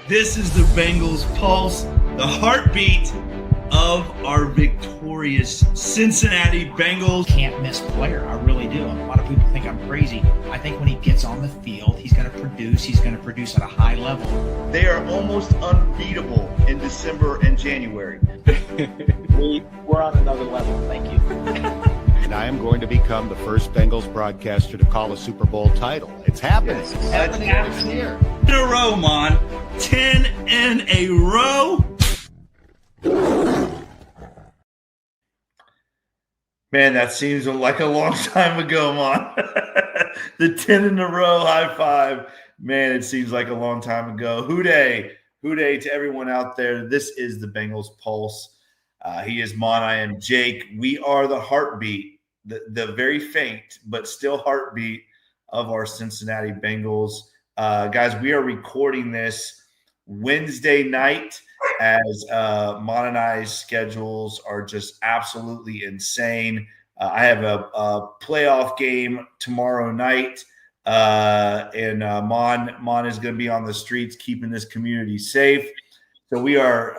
This is the Bengals Pulse, the heartbeat of our victorious Cincinnati Bengals. Can't miss player. I really do. A lot of people think I'm crazy. I think when he gets on the field, he's going to produce. He's going to produce at a high level. They are almost unbeatable in December and January. We're on another level. Thank you. And I am going to become the first Bengals broadcaster to call a Super Bowl title. It's happening. Yes. It's happening this year. In a row, Mon. 10 in a row. Man, that seems like a long time ago, Mon. The 10 in a row high five. Man, it seems like a long time ago. Hooday to everyone out there. This is the Bengals Pulse. He is Mon. I am Jake. We are the heartbeat, the very faint but still heartbeat of our Cincinnati Bengals. Guys, we are recording this Wednesday night as Mon and I's schedules are just absolutely insane. I have a playoff game tomorrow night, and Mon is going to be on the streets keeping this community safe. So we are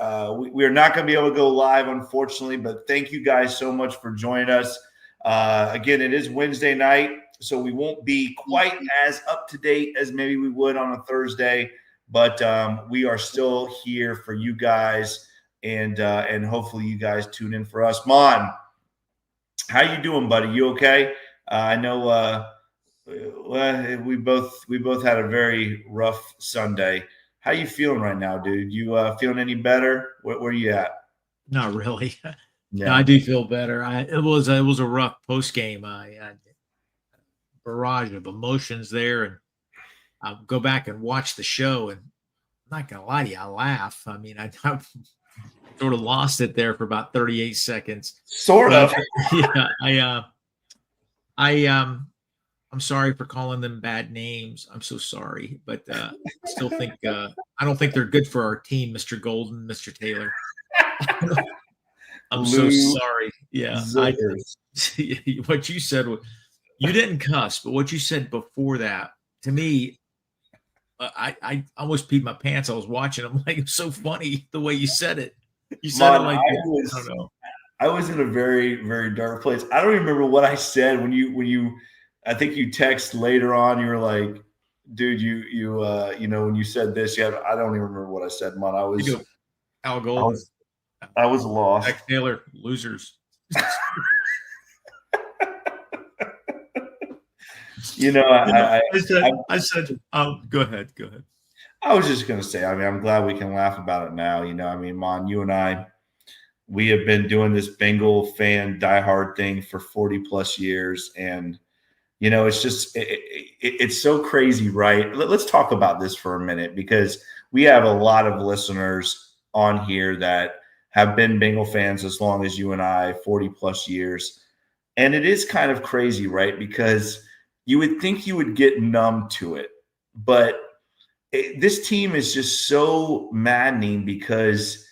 not going to be able to go live, unfortunately, but thank you guys so much for joining us. Again, it is Wednesday night, so we won't be quite as up to date as maybe we would on a Thursday, but we are still here for you guys, and hopefully you guys tune in for us. Mon, how you doing, buddy? You okay? I know we both had a very rough Sunday. How you feeling right now, dude? You feeling any better? Where you at? Not really. Yeah. No, I do feel better. It was a rough post game. I barrage of emotions there, and I'll go back and watch the show. And I'm not gonna lie to you, I laugh. I mean, I sort of lost it there for about 38 seconds. Sort of. Yeah, I'm sorry for calling them bad names. I'm so sorry, but I still think I don't think they're good for our team, Mr. Golden, Mr. Taylor. I'm so sorry. Yeah, what you said, you didn't cuss, but what you said before that, to me, I almost peed my pants. I was watching. I'm like, it's so funny the way you said it. You said it like I don't know. I was in a very, very dark place. I don't remember what I said when you. I think you text later on. You were like, "Dude, you when you said this, I don't even remember what I said, Mon. I was Al Golden. I was lost. Jack Taylor, losers. I said, go ahead. I was just going to say, I mean, I'm glad we can laugh about it now. I mean, Mon, you and I, we have been doing this Bengal fan diehard thing for 40 plus years. And, it's just, it's so crazy, right? Let's talk about this for a minute, because we have a lot of listeners on here that have been Bengal fans as long as you and I, 40 plus years. And it is kind of crazy, right? Because you would think you would get numb to it, but this team is just so maddening because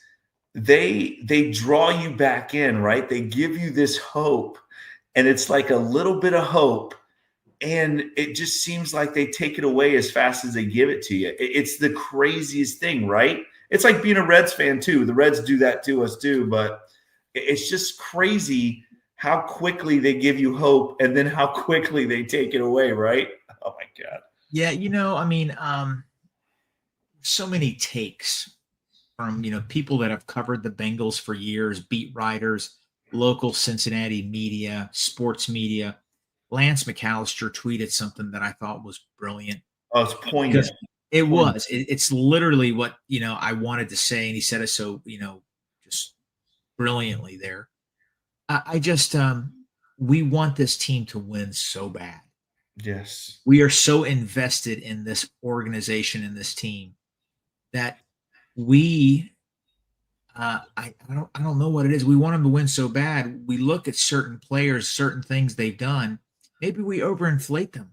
they draw you back in, right? They give you this hope, and it's like a little bit of hope, and it just seems like they take it away as fast as they give it to you. It's the craziest thing, right? It's like being a Reds fan too. The Reds do that to us too, but it's just crazy how quickly they give you hope and then how quickly they take it away, right? Oh my God. Yeah, I mean, so many takes from, people that have covered the Bengals for years, beat writers, local Cincinnati media, sports media. Lance McAllister tweeted something that I thought was brilliant. Oh, it's poignant. It was. It's literally what, I wanted to say, and he said it so, just brilliantly there. I just we want this team to win so bad. Yes. We are so invested in this organization and this team that we I don't know what it is. We want them to win so bad. We look at certain players, certain things they've done. Maybe we overinflate them.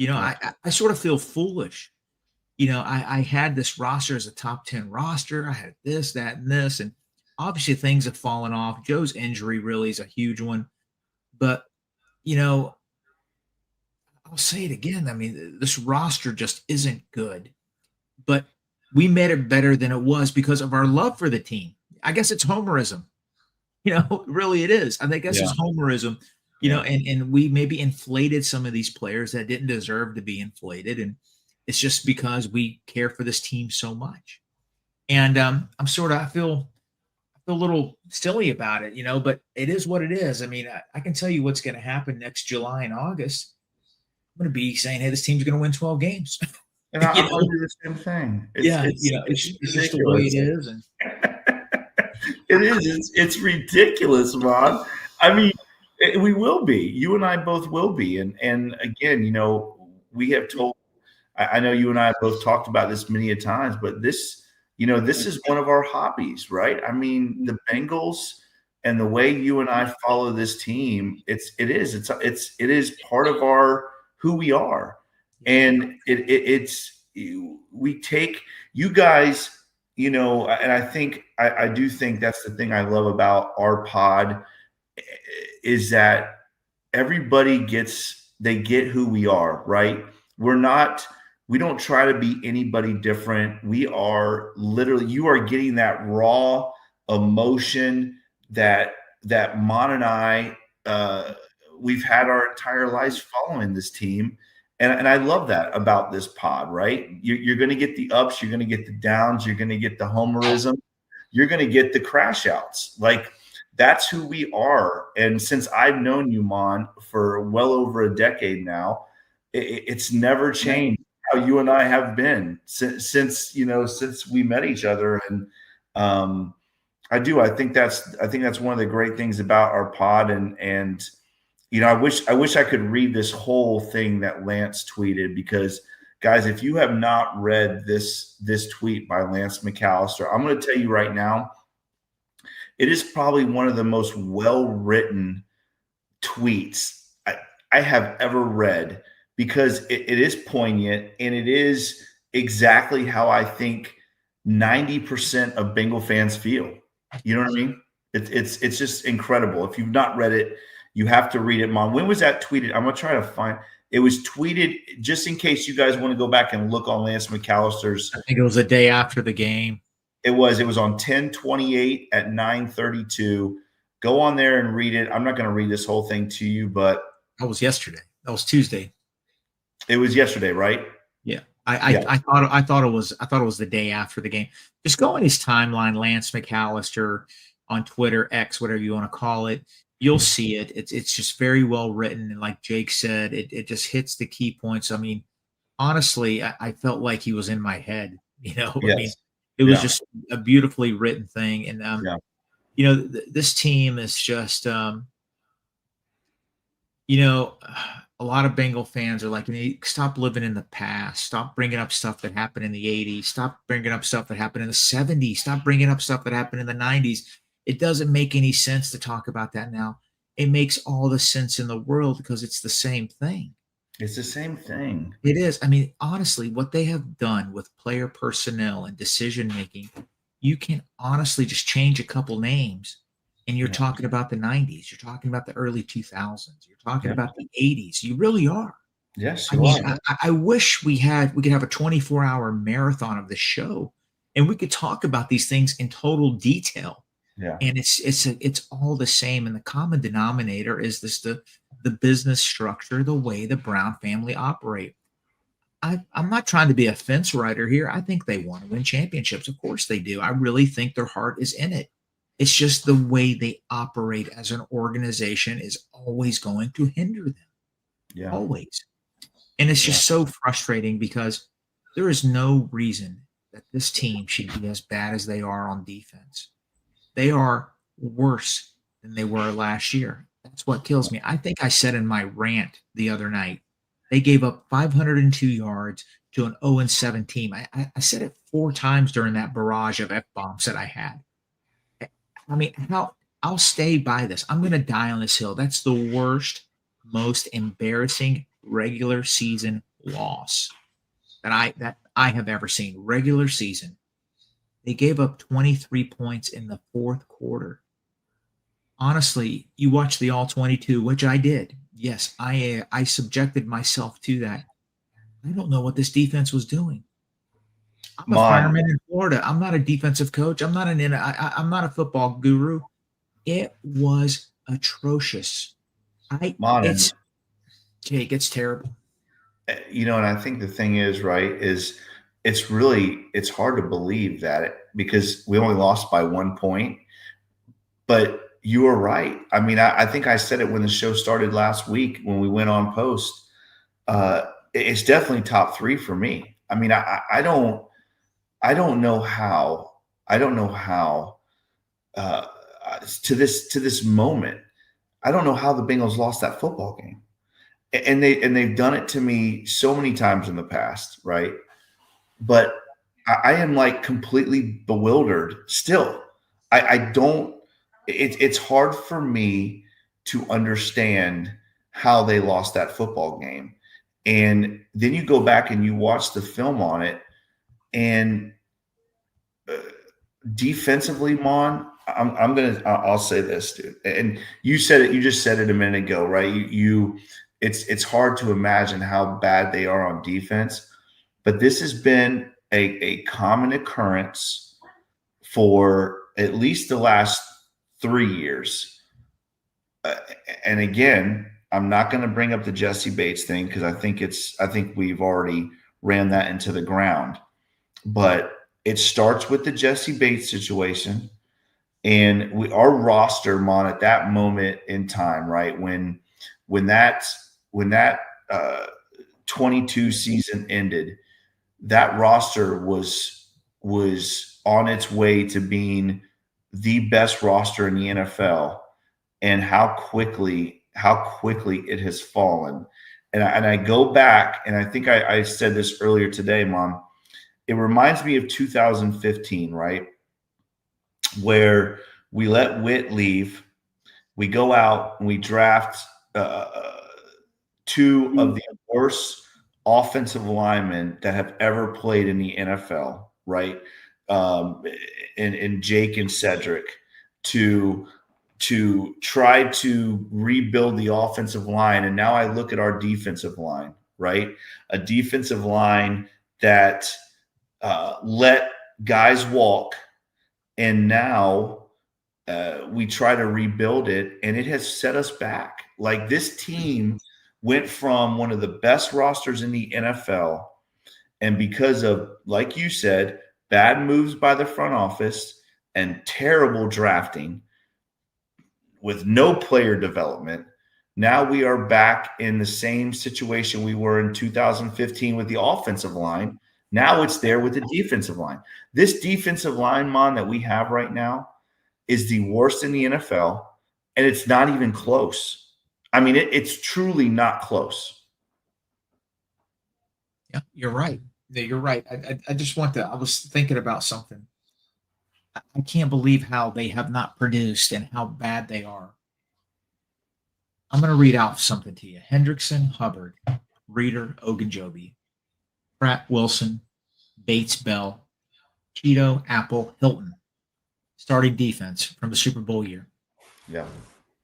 I sort of feel foolish. I had this roster as a top 10 roster. I had this, that, and this. And obviously things have fallen off. Joe's injury really is a huge one. But, I'll say it again. I mean, this roster just isn't good. But we made it better than it was because of our love for the team. I guess it's homerism. Really it is. I think that's Yeah. just homerism, and we maybe inflated some of these players that didn't deserve to be inflated. And it's just because we care for this team so much. And I feel a little silly about it, but it is what it is. I mean, I can tell you what's going to happen next July and August. I'm going to be saying, hey, this team's going to win 12 games. And I'm going to do the same thing. It's just the way it is. And it is. It's ridiculous, Ron. I mean, we will be. You and I both will be. And again, we have told. I know you and I have both talked about this many a times, but this is one of our hobbies, right? I mean, the Bengals and the way you and I follow this team, it is part of our who we are, and we take you guys. And I do think that's the thing I love about our pod is that everybody they get who we are, right? We don't try to be anybody different. We are literally, you are getting that raw emotion that Mon and I, we've had our entire lives following this team. And I love that about this pod, right? You're going to get the ups, you're going to get the downs, you're going to get the homerism, you're going to get the crash outs. Like, that's who we are. And since I've known you, Mon, for well over a decade now, it's never changed how you and I have been since we met each other. And I think that's one of the great things about our pod. And I wish I could read this whole thing that Lance tweeted, because guys, if you have not read this tweet by Lance McAllister, I'm going to tell you right now, it is probably one of the most well-written tweets I have ever read, because it is poignant, and it is exactly how I think 90% of Bengal fans feel. You know what I mean? It's just incredible. If you've not read it, you have to read it, Mom. When was that tweeted? I'm going to try to find – it was tweeted, just in case you guys want to go back and look on Lance McAllister's. I think it was the day after the game. It was on 10/28 at 9:32. Go on there and read it. I'm not going to read this whole thing to you, but that was yesterday. That was Tuesday. It was yesterday, right? Yeah. I thought it was the day after the game. Just go on his timeline, Lance McAllister on Twitter, X, whatever you want to call it. You'll see it. It's just very well written, and like Jake said, it just hits the key points. I mean, honestly, I felt like he was in my head. Yes. I mean, it was just a beautifully written thing, and this team is just a lot of Bengal fans are like, stop living in the past. Stop bringing up stuff that happened in the 80s. Stop bringing up stuff that happened in the 70s. Stop bringing up stuff that happened in the 90s. It doesn't make any sense to talk about that now. It makes all the sense in the world because it's the same thing. It's the same thing. It is. I mean, honestly, what they have done with player personnel and decision-making, you can honestly just change a couple names. And you're talking about the 90s. You're talking about the early 2000s. You're talking about the 80s. You really are. Yes, I wish we could have a 24-hour marathon of the show, and we could talk about these things in total detail. Yeah. And it's all the same. And the common denominator is the business structure, the way the Brown family operate. I'm not trying to be a fence rider here. I think they want to win championships. Of course they do. I really think their heart is in it. It's just the way they operate as an organization is always going to hinder them. Yeah. Always. And it's just so frustrating because there is no reason that this team should be as bad as they are on defense. They are worse than they were last year. That's what kills me. I think I said in my rant the other night, they gave up 502 yards to an 0-7 team. I said it 4 times during that barrage of F-bombs that I had. I mean, I'll stay by this. I'm going to die on this hill. That's the worst, most embarrassing regular season loss that I have ever seen. Regular season. They gave up 23 points in the 4th quarter. Honestly, you watch the all 22, which I did. Yes, I subjected myself to that. I don't know what this defense was doing. I'm a fireman in Florida. I'm not a defensive coach. I'm not I'm not a football guru. It was atrocious. It's Jake. It's terrible. And I think the thing is, right, is it's hard to believe that because we only lost by 1 point. But you were right. I mean, I think I said it when the show started last week when we went on post. It's definitely top 3 for me. I mean, I don't know how to this moment. I don't know how the Bengals lost that football game. And they've done it to me so many times in the past, right? But I am like completely bewildered still. I don't. It's hard for me to understand how they lost that football game. And then you go back and you watch the film on it, and defensively, Mon, I'll say this, dude. And you said it. You just said it a minute ago, right? It's hard to imagine how bad they are on defense, but this has been a common occurrence for at least the last 3 years. And again, I'm not going to bring up the Jesse Bates thing because I think we've already ran that into the ground. But it starts with the Jesse Bates situation, and our roster, Mon, at that moment in time, right when that 22 season ended, that roster was on its way to being the best roster in the NFL, and how quickly it has fallen. And I go back, and I think I said this earlier today, Mom. It reminds me of 2015, right? Where we let Witt leave. We go out and we draft 2 of the worst offensive linemen that have ever played in the NFL, right? And Jake and Cedric to try to rebuild the offensive line. And now I look at our defensive line, right? A defensive line that let guys walk, and now we try to rebuild it, and it has set us back. Like, this team went from one of the best rosters in the NFL, and because of, like you said, bad moves by the front office and terrible drafting with no player development, now we are back in the same situation we were in 2015 with the offensive line. Now it's there with the defensive line. This defensive line, Mon, that we have right now is the worst in the NFL, and it's not even close. I mean, it's truly not close. Yeah, you're right. You're right. I was thinking about something. I can't believe how they have not produced and how bad they are. I'm going to read out something to you. Hendrickson, Hubbard, Reeder, Ogunjobi, Pratt, Wilson, Bates, Bell, Cheeto, Apple, Hilton. Starting defense from the Super Bowl year. Yeah.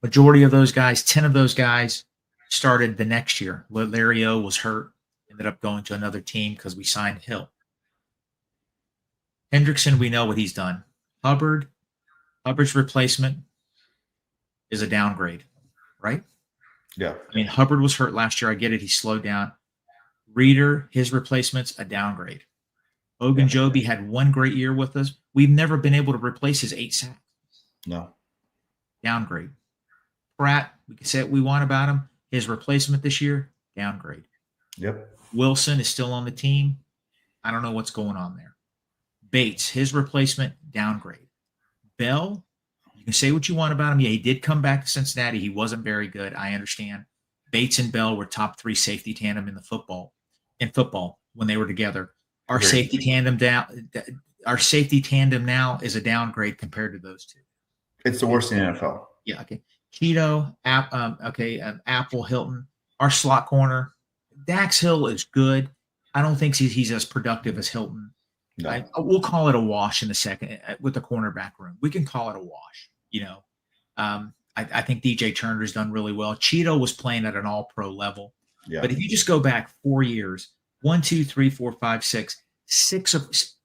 Majority of those guys, 10 of those guys started the next year. Larry O was hurt, ended up going to another team because we signed Hill. Hendrickson, we know what he's done. Hubbard's replacement is a downgrade, right? Yeah. I mean, Hubbard was hurt last year. I get it. He slowed down. Reeder, his replacement's a downgrade. Ogunjobi had 1 great year with us. We've never been able to replace his 8 sacks. No. Downgrade. Pratt, we can say what we want about him. His replacement this year, downgrade. Yep. Wilson is still on the team. I don't know what's going on there. Bates, his replacement, downgrade. Bell, you can say what you want about him. Yeah, he did come back to Cincinnati. He wasn't very good. I understand. Bates and Bell were top 3 safety tandem in football when they were together. Our safety tandem now is a downgrade compared to those 2. It's the worst in the NFL. Yeah. Okay. Cheeto, Apple, Hilton. Our slot corner, Dax Hill is good. I don't think he's as productive as Hilton. No. We'll call it a wash in a second with the cornerback room. We can call it a wash. I think DJ Turner's done really well. Cheeto was playing at an all-pro level. Yeah. But if you just go back 4 years, 1, 2, 3, 4, 5, 6,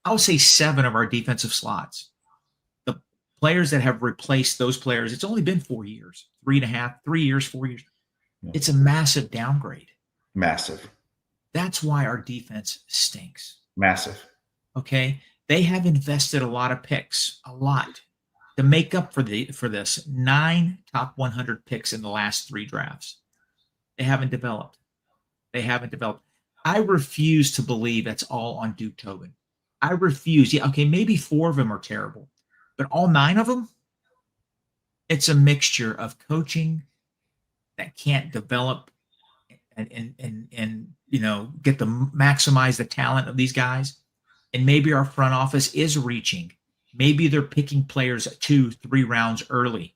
I'll say 7 of our defensive slots. The players that have replaced those players, it's only been 4 years, 3.5, 3 years, 4 years. Yeah. It's a massive downgrade. Massive. That's why our defense stinks. Massive. Okay. They have invested a lot of picks, a lot, to make up for this. 9 top 100 picks in the last 3 drafts. They haven't developed. I refuse to believe that's all on Duke Tobin. I refuse. Yeah, okay, maybe 4 of them are terrible, but all 9 of them, it's a mixture of coaching that can't develop and get to maximize the talent of these guys. And maybe our front office is reaching. Maybe they're picking players 2-3 rounds early.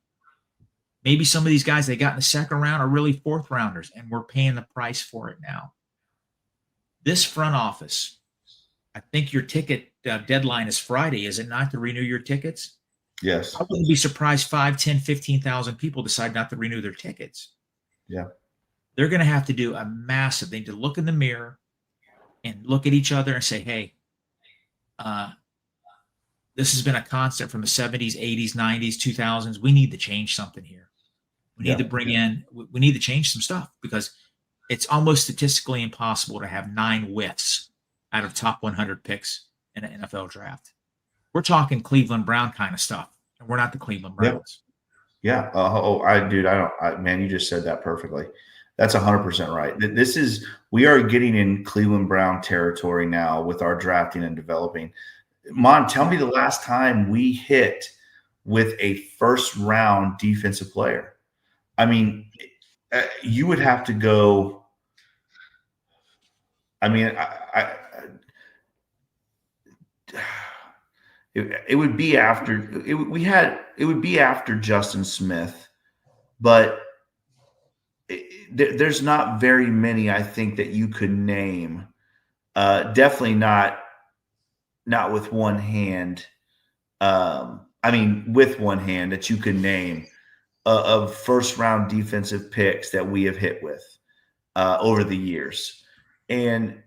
Maybe some of these guys they got in the second round are really 4th rounders, and we're paying the price for it now. This front office, I think your ticket deadline is Friday, is it not, to renew your tickets? Yes. I wouldn't be surprised 5, 10, 15,000 people decide not to renew their tickets. Yeah. They're going to have to do a massive, they need to look in the mirror and look at each other and say, hey, this has been a constant from the 70s, 80s, 90s, 2000s. We need to change something here. We need to bring in, we need to change some stuff, because it's almost statistically impossible to have 9 whiffs out of top 100 picks in an NFL draft. We're talking Cleveland Brown kind of stuff, and we're not the Cleveland Browns. Yeah. Man, you just said that perfectly. That's 100% right. We are getting in Cleveland Brown territory now with our drafting and developing. Mon, tell me the last time we hit with a first round defensive player. I mean, you would have to go. I mean, it would be after it would be after Justin Smith, but there's not very many, I think, that you could name. Definitely not with one hand. With one hand that you could name of first round defensive picks that we have hit with over the years. And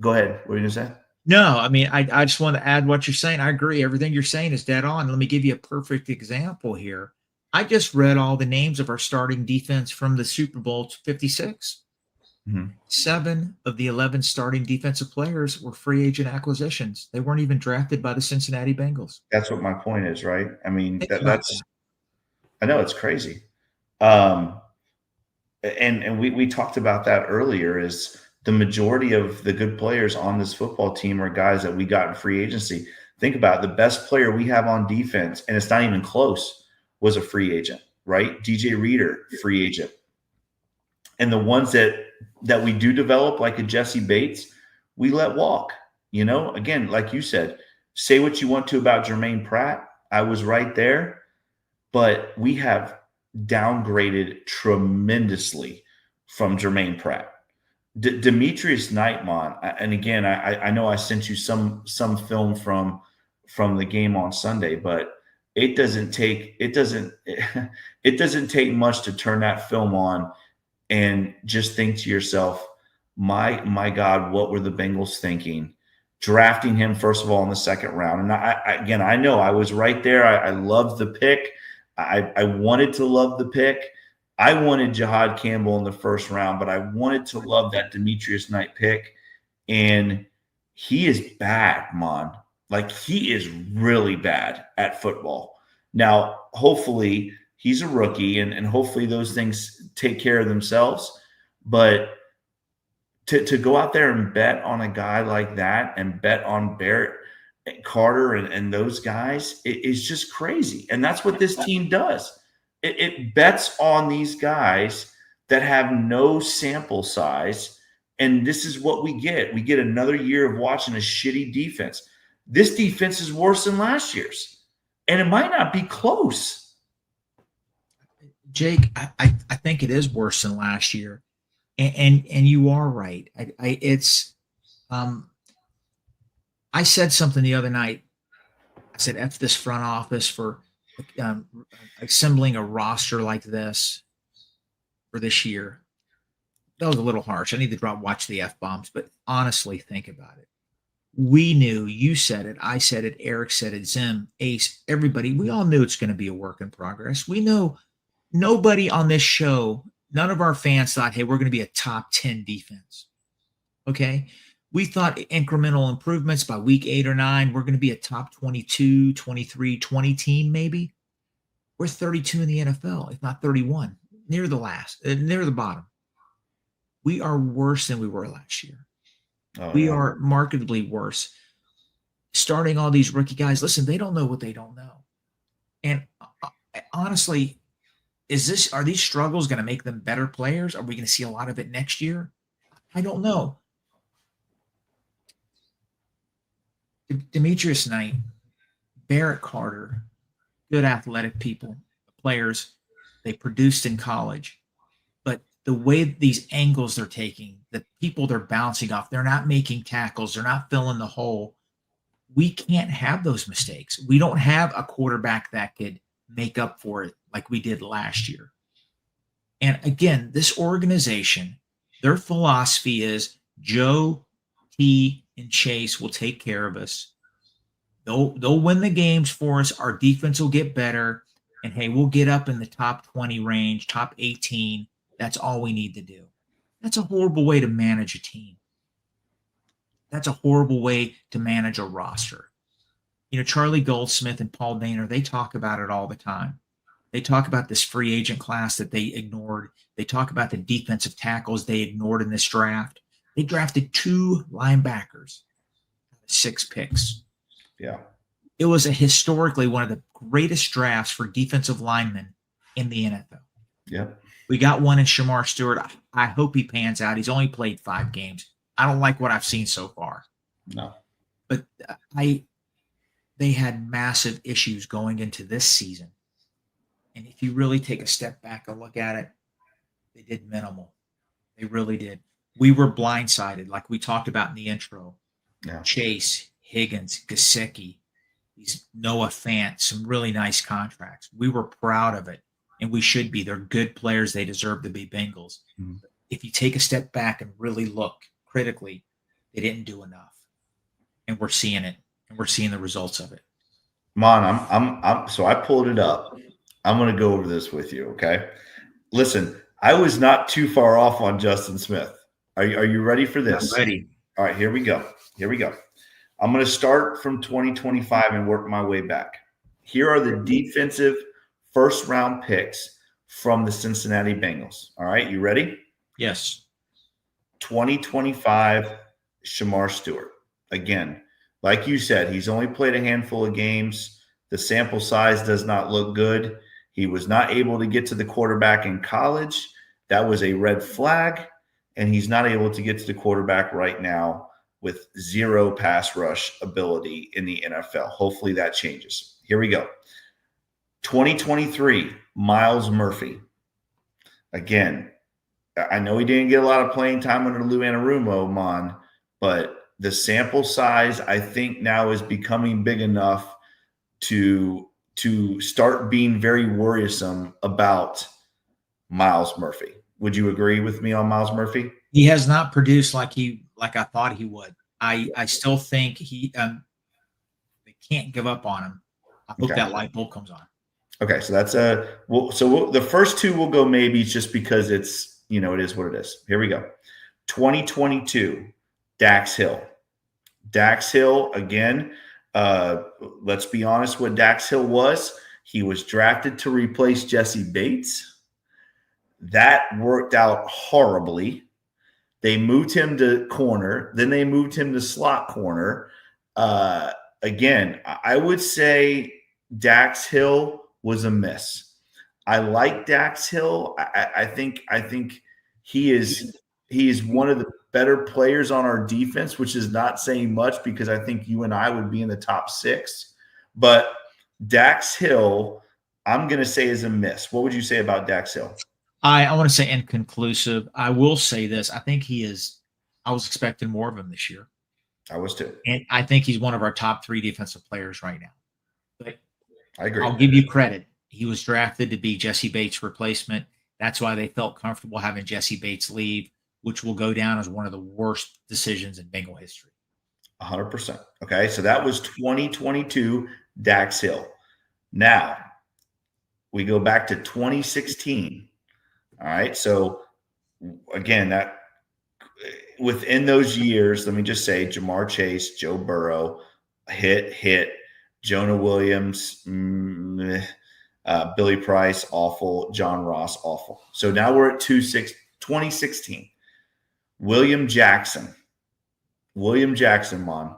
go ahead. What were you going to say? No, I mean, I just want to add what you're saying. I agree. Everything you're saying is dead on. Let me give you a perfect example here. I just read all the names of our starting defense from the Super Bowl 56. Mm-hmm. 7 of the 11 starting defensive players were free agent acquisitions. They weren't even drafted by the Cincinnati Bengals. That's what my point is, right? I mean, I know it's crazy. And we talked about that earlier, is the majority of the good players on this football team are guys that we got in free agency. Think about it, the best player we have on defense, and it's not even close, was a free agent, right? DJ Reader, free agent. And the ones that we do develop, like a Jesse Bates, we let walk. Again, like you said, say what you want to about Jermaine Pratt. I was right there, but we have downgraded tremendously from Jermaine Pratt. Demetrius Nightmon, and again, I know I sent you some film from the game on Sunday, but it doesn't take much to turn that film on and just think to yourself, my God, what were the Bengals thinking? Drafting him, first of all, in the second round. And I know I was right there. I loved the pick. I wanted to love the pick. I wanted Jihad Campbell in the first round, but I wanted to love that Demetrius Knight pick. And he is bad, Mon. Like, he is really bad at football. Now, hopefully he's a rookie, and hopefully those things take care of themselves. But to go out there and bet on a guy like that and bet on Barrett Carter and those guys, it is just crazy. And that's what this team does. It bets on these guys that have no sample size. And this is what we get. We get another year of watching a shitty defense. This defense is worse than last year's, and it might not be close. Jake, I think it is worse than last year. And you are right. I said something the other night. I said, F this front office for assembling a roster like this for this year. That was a little harsh. I need to watch the F-bombs, but honestly, think about it. we knew, you said it, I said it, Eric said it, Zim, Ace, everybody, we all knew it's going to be a work in progress. We know nobody on this show, none of our fans thought, hey, we're going to be a top 10 defense. Okay. We thought incremental improvements by week 8 or 9, we're going to be a top 22, 23, 20 team, maybe. We're 32 in the NFL, if not 31, near the bottom. We are worse than we were last year. We are markedly worse. Starting all these rookie guys, listen, they don't know what they don't know. And honestly, are these struggles going to make them better players? Are we going to see a lot of it next year? I don't know. Demetrius Knight, Barrett Carter, good athletic people, players, they produced in college. But the way these angles they're taking, the people they're bouncing off, they're not making tackles, they're not filling the hole. We can't have those mistakes. We don't have a quarterback that could make up for it like we did last year. And again, this organization, their philosophy is Joe, T, and Chase will take care of us. They'll win the games for us. Our defense will get better. And hey, we'll get up in the top 20 range, top 18. That's all we need to do. That's a horrible way to manage a team. That's a horrible way to manage a roster. You know, Charlie Goldsmith and Paul Dehner, they talk about it all the time. They talk about this free agent class that they ignored. They talk about the defensive tackles they ignored in this draft. They drafted 2 linebackers, 6 picks. Yeah. It was historically one of the greatest drafts for defensive linemen in the NFL. Yeah. We got one in Shamar Stewart. I hope he pans out. He's only played 5 games. I don't like what I've seen so far. No. But they had massive issues going into this season. And if you really take a step back and look at it, they did minimal. They really did. We were blindsided, like we talked about in the intro. Yeah. Chase, Higgins, Gesicki, Noah Fant, some really nice contracts. We were proud of it, and we should be. They're good players. They deserve to be Bengals. Mm-hmm. If you take a step back and really look critically, they didn't do enough. And we're seeing it, and we're seeing the results of it. Mon, so I pulled it up. I'm going to go over this with you, okay? Listen, I was not too far off on Justin Smith. Are you ready for this? I'm ready. All right, here we go. I'm going to start from 2025 and work my way back. Here are the defensive first-round picks from the Cincinnati Bengals. All right, you ready? Yes. 2025, Shamar Stewart. Again, like you said, he's only played a handful of games. The sample size does not look good. He was not able to get to the quarterback in college. That was a red flag. And he's not able to get to the quarterback right now with 0 pass rush ability in the NFL. Hopefully that changes. Here we go. 2023, Myles Murphy. Again, I know he didn't get a lot of playing time under Lou Anarumo, Mon, but the sample size, I think, now is becoming big enough to start being very worrisome about Myles Murphy. Would you agree with me on Myles Murphy? He has not produced like I thought he would. I still think they can't give up on him. I hope that light bulb comes on. Okay, so that's the first 2 will go maybe just because it's, it is what it is. Here we go. 2022, Dax Hill. Dax Hill, again, let's be honest what Dax Hill was. He was drafted to replace Jesse Bates. That worked out horribly. They moved him to corner. Then they moved him to slot corner. Again, I would say Dax Hill was a miss. I like Dax Hill. I think he is one of the better players on our defense, which is not saying much because I think you and I would be in the top 6. But Dax Hill, I'm going to say is a miss. What would you say about Dax Hill? I want to say inconclusive. I will say this. I think I was expecting more of him this year. I was too. And I think he's one of our top 3 defensive players right now. But I agree. I'll give you credit. He was drafted to be Jesse Bates' replacement. That's why they felt comfortable having Jesse Bates leave, which will go down as one of the worst decisions in Bengal history. 100%. Okay, so that was 2022 Dax Hill. Now we go back to 2016. All right, so again, that within those years, let me just say, Jamar Chase, Joe Burrow, hit, Jonah Williams, Billy Price, awful, John Ross, awful. So now we're at 2016. William Jackson, Mon.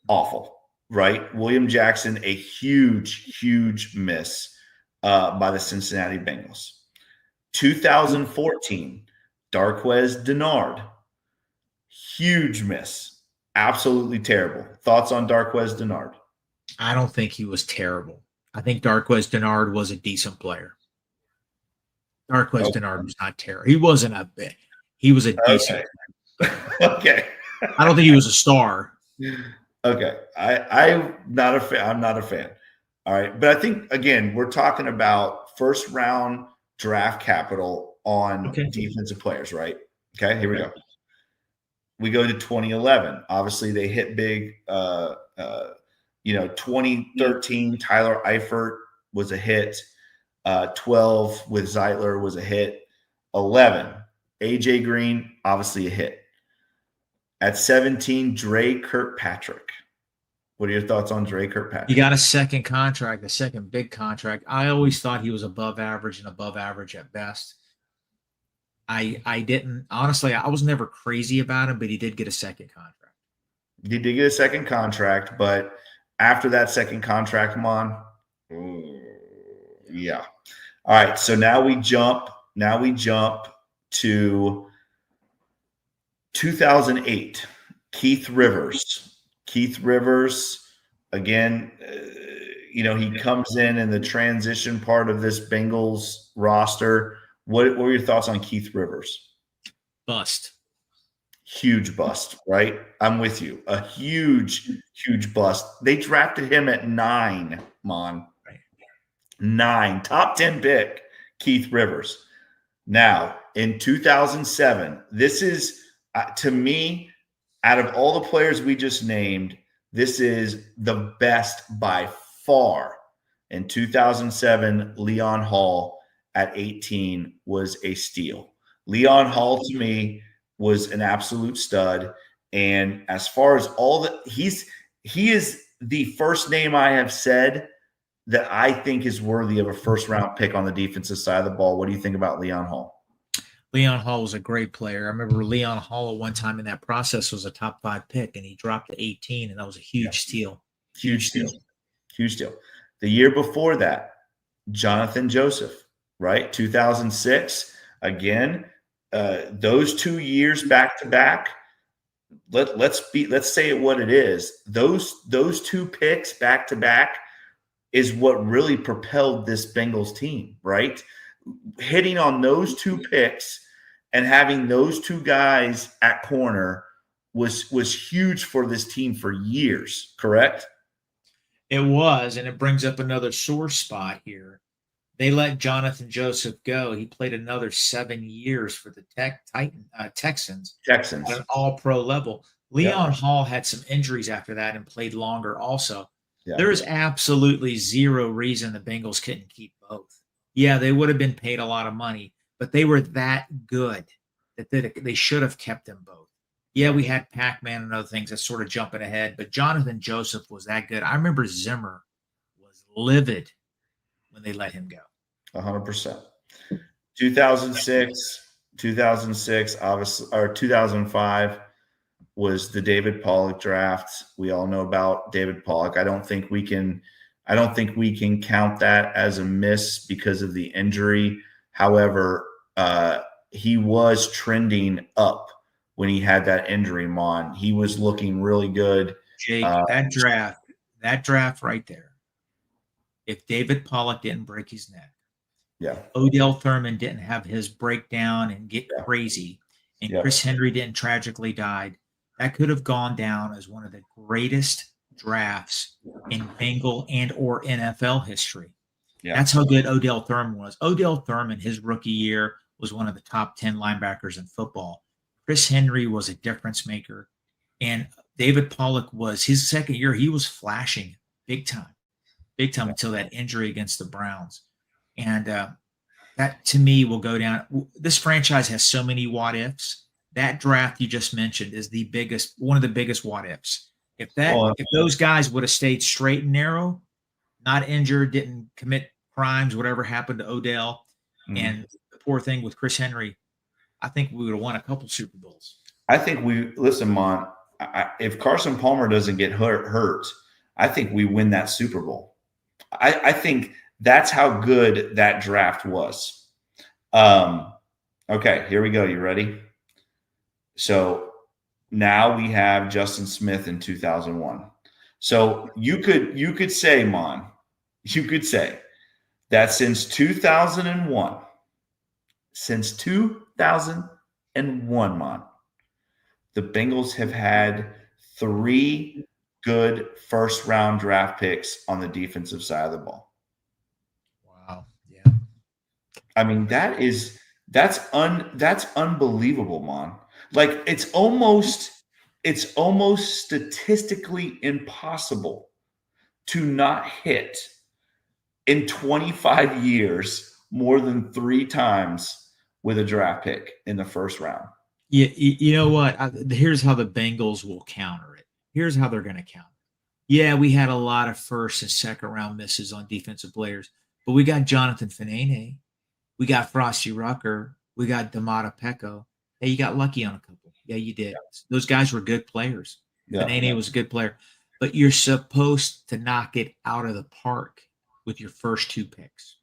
Awful, right? William Jackson, a huge miss by the Cincinnati Bengals. 2014, Darqueze Dennard, huge miss, absolutely terrible. Thoughts on Darqueze Dennard? I don't think he was terrible. I think Darqueze Dennard was a decent player. Darqueze Dennard was not terrible. He wasn't a bit. He was a decent. Okay. I don't think he was a star. Okay. I'm not a fan. I'm not a fan. All right. But I think, again, we're talking about first round draft capital on defensive players, right? Okay. Here we go. We go to 2011. Obviously, they hit big. 2013, Tyler Eifert was a hit. 12 with Zeitler was a hit. 11, AJ Green, obviously a hit. At 17, Dre Kirkpatrick. What are your thoughts on Dre Kirkpatrick? He got a second contract, a second big contract. I always thought he was above average and above average at best. I didn't, honestly, I was never crazy about him, but he did get a second contract. He did get a second contract, but after that second contract, yeah. All right, so now we jump to 2008. Keith Rivers, again, he comes in the transition part of this Bengals roster. What were your thoughts on Keith Rivers? Bust. Huge bust, right? I'm with you. A huge bust. They drafted him at 9, Mon. 9, top 10 pick, Keith Rivers. Now, in 2007, this is, to me, out of all the players we just named, this is the best by far. In 2007, Leon Hall at 18 was a steal. Leon Hall, to me, was an absolute stud. And as far as he is the first name I have said that I think is worthy of a first-round pick on the defensive side of the ball. What do you think about Leon Hall? Leon Hall was a great player. I remember Leon Hall at one time in that process was a top 5 pick, and he dropped to 18, and that was a huge steal. Huge steal. The year before that, Jonathan Joseph, right? 2006. Again, those 2 years back to back. Let's say it what it is. Those 2 picks back to back is what really propelled this Bengals team, right? Hitting on those 2 picks and having those 2 guys at corner was huge for this team for years, correct? It was, and it brings up another sore spot here. They let Jonathan Joseph go. He played another 7 years for the Texans at an all-pro level. Leon Hall had some injuries after that and played longer also. Yeah. There is absolutely zero reason the Bengals couldn't keep both. Yeah, they would have been paid a lot of money, but they were that good that they should have kept them both. Yeah, we had Pac-Man and other things that's sort of jumping ahead, but Jonathan Joseph was that good. I remember Zimmer was livid when they let him go. 100%. 2006, obviously, or 2005 was the David Pollock draft. We all know about David Pollock. I don't think we can count that as a miss because of the injury. However, he was trending up when he had that injury, Mon. He was looking really good. Jake, that draft right there. If David Pollock didn't break his neck, Odell Thurman didn't have his breakdown and get crazy, and Chris Henry didn't tragically die, that could have gone down as one of the greatest drafts in Bengal and or NFL history. Yeah. That's how good Odell Thurman was. Odell Thurman, his rookie year, was one of the top 10 linebackers in football. Chris Henry was a difference maker. And David Pollock was his second year. He was flashing big time until that injury against the Browns. And that to me will go down. This franchise has so many what ifs. That draft you just mentioned is one of the biggest what ifs. If those guys would have stayed straight and narrow, not injured, didn't commit crimes, whatever happened to Odell, and the poor thing with Chris Henry, I think we would have won a couple Super Bowls. I think listen, Mon. If Carson Palmer doesn't get hurt, I think we win that Super Bowl. I think that's how good that draft was. Okay, here we go. You ready? So now we have Justin Smith in 2001. So you could say, Mon, you could say that since 2001, Mon, the Bengals have had 3 good first-round draft picks on the defensive side of the ball. Wow. Yeah. I mean, that's unbelievable, Mon. Like it's almost statistically impossible to not hit in 25 years more than 3 times with a draft pick in the first round. Yeah, you know what? Here's how the Bengals will counter it. Here's how they're going to counter it. Yeah, we had a lot of first and second round misses on defensive players, but we got Jonathan Fanene, we got Frosty Rucker, we got Damata Pecco. Hey, you got lucky on a couple. Yeah, you did. Those guys were good players. Yeah. Fanene was a good player, but you're supposed to knock it out of the park with your first 2 picks.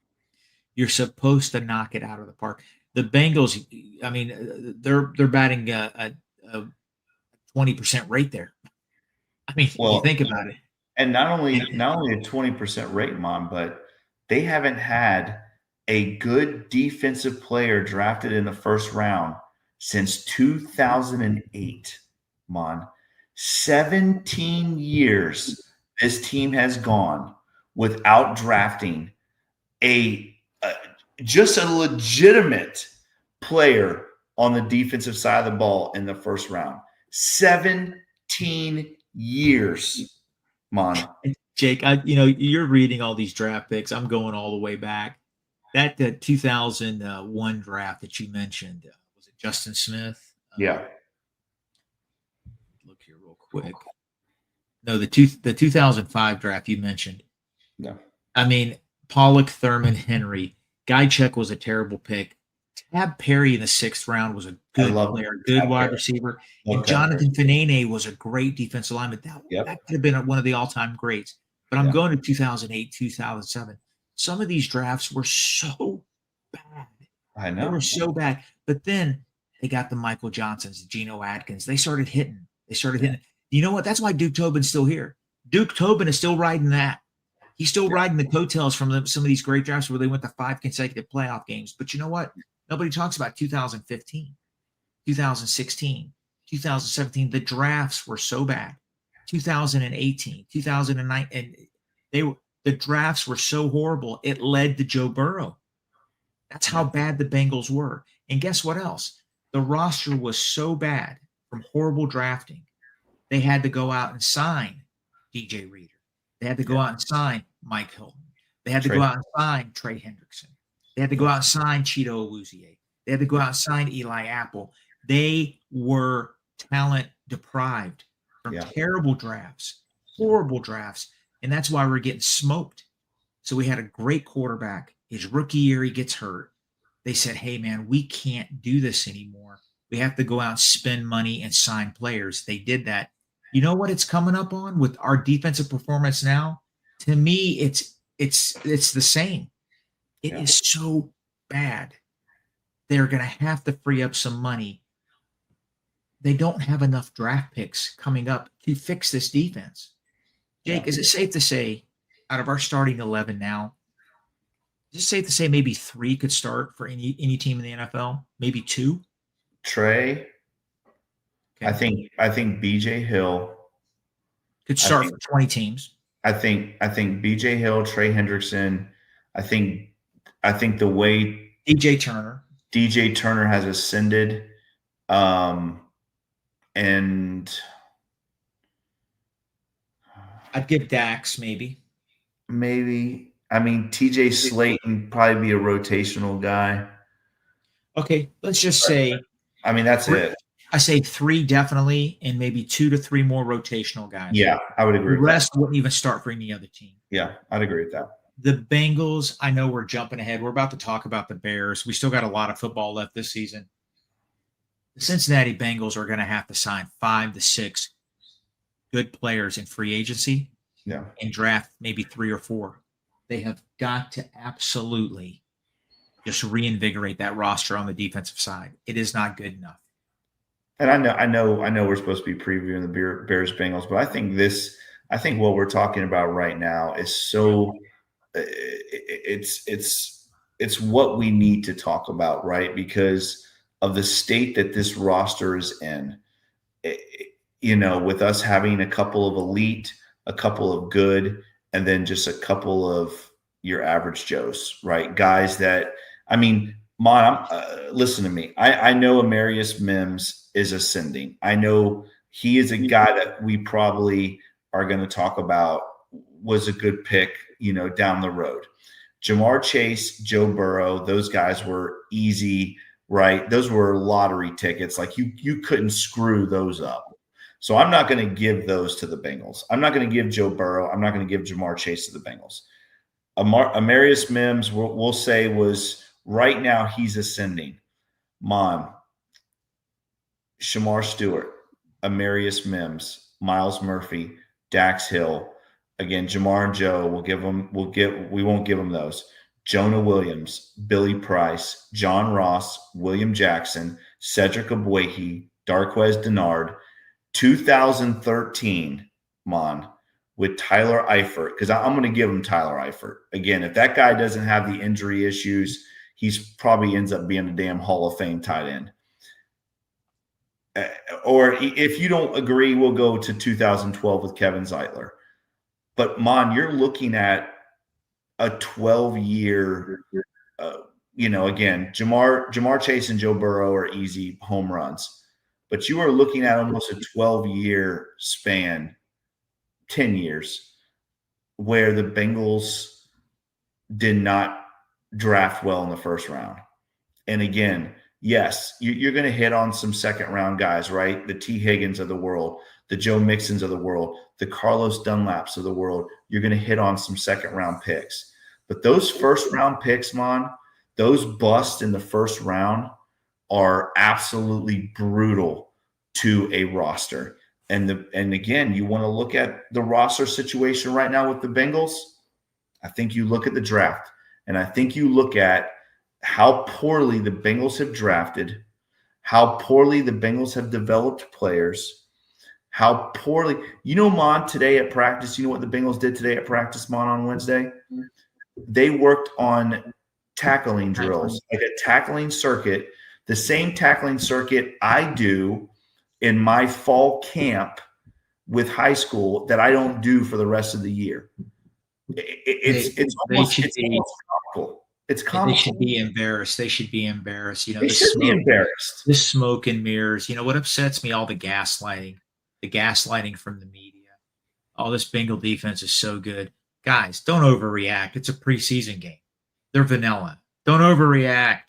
You're supposed to knock it out of the park. The Bengals, I mean, they're batting a 20% rate there. I mean, you think about it. And not only a 20% rate, Mom, but they haven't had a good defensive player drafted in the first round since 2008, Mon. 17 years this team has gone without drafting just a legitimate player on the defensive side of the ball in the first round. 17 years, Mon. Jake, you're reading all these draft picks. I'm going all the way back. That 2001 draft that you mentioned, was it Justin Smith? Yeah. Look here real quick. No, the 2005 draft you mentioned. No. I mean, Pollock, Thurman, Henry. Guycheck was a terrible pick. Tab Perry in the 6th round was a good player, good wide receiver. And Jonathan Fanene was a great defensive lineman. That could have been one of the all-time greats. But I'm going to 2008, 2007. Some of these drafts were so bad. I know. They were so bad. But then they got the Michael Johnsons, the Geno Atkins. They started hitting. You know what? That's why Duke Tobin's still here. Duke Tobin is still riding that. He's still riding the coattails from some of these great drafts where they went to 5 consecutive playoff games. But you know what? Nobody talks about 2015, 2016, 2017. The drafts were so bad. 2018, 2009, and the drafts were so horrible. It led to Joe Burrow. That's how bad the Bengals were. And guess what else? The roster was so bad from horrible drafting. They had to go out and sign DJ Reader. They had to go out and sign Mike Hilton. They had to go out and sign Trey Hendrickson. They had to go out and sign Cheeto Awuzie. They had to go out and sign Eli Apple. They were talent deprived from terrible drafts, horrible drafts, and that's why we're getting smoked. So we had a great quarterback. His rookie year, he gets hurt. They said, hey, man, we can't do this anymore. We have to go out and spend money and sign players. They did that. You know what it's coming up on with our defensive performance now? To me, it's the same. It is so bad. They're going to have to free up some money. They don't have enough draft picks coming up to fix this defense. Jake, is it safe to say, out of our starting 11 now, is it safe to say maybe 3 could start for any team in the NFL? Maybe 2? Trey. Okay. I think BJ Hill could start for 20 teams. I think BJ Hill, Trey Hendrickson. I think the way DJ Turner has ascended, and I'd give Dax maybe. Maybe. I mean, TJ Slayton probably be a rotational guy. Okay, let's just say I mean, that's it. I say 3 definitely, and maybe 2 to 3 more rotational guys. Yeah, I would agree The with that. rest wouldn't even start for any other team. Yeah, I'd agree with that. The Bengals, I know we're jumping ahead. We're about to talk about the Bears. We still got a lot of football left this season. The Cincinnati Bengals are going to have to sign 5 to 6 good players in free agency Yeah. and draft maybe 3 or 4. They have got to absolutely just reinvigorate that roster on the defensive side. It is not good enough. And I know we're supposed to be previewing the Bears Bengals, but I think what we're talking about right now is so it's what we need to talk about, right? Because of the state that this roster is in. With us having a couple of elite, a couple of good, and then just a couple of your average Joes, right? Guys that, I mean, listen to me. I know Amarius Mims is ascending. I know he is a guy that we probably are going to talk about was a good pick, down the road. Jamar Chase, Joe Burrow, those guys were easy, right? Those were lottery tickets. Like you couldn't screw those up. So I'm not going to give those to the Bengals. I'm not going to give Joe Burrow. I'm not going to give Jamar Chase to the Bengals. Amarius Mims, we'll say, was right now he's ascending. Shamar Stewart, Amarius Mims, Miles Murphy, Dax Hill. Again, Jamar and Joe, we won't give them those. Jonah Williams, Billy Price, John Ross, William Jackson, Cedric Abwehi, Darquez Denard, 2013, with Tyler Eifert, because I'm going to give him Tyler Eifert. Again, if that guy doesn't have the injury issues, he's probably ends up being a damn Hall of Fame tight end. Or if you don't agree, we'll go to 2012 with Kevin Zeitler. But, you're looking at a 12-year, again, Jamar Chase and Joe Burrow are easy home runs. But you are looking at almost a 12-year span, 10 years, where the Bengals did not draft well in the first round. And again, yes, you're going to hit on some second-round guys, right? The T. Higgins of the world, the Joe Mixons of the world, the Carlos Dunlaps of the world. You're going to hit on some second-round picks. But those first-round picks, those busts in the first round are absolutely brutal to a roster. And again, you want to look at the roster situation right now with the Bengals. I think you look at the draft, and I think you look at how poorly the Bengals have drafted, how poorly the Bengals have developed players, how poorly today at practice, what the Bengals did today at practice, on Wednesday? They worked on tackling drills, like a tackling circuit, the same tackling circuit I do in my fall camp with high school that I don't do for the rest of the year. It's comical. It's comical. They should be embarrassed. They should be embarrassed. They should be embarrassed. The smoke and mirrors. What upsets me? All the gaslighting from the media. Oh, this Bengal defense is so good. Guys, don't overreact. It's a preseason game. They're vanilla. Don't overreact.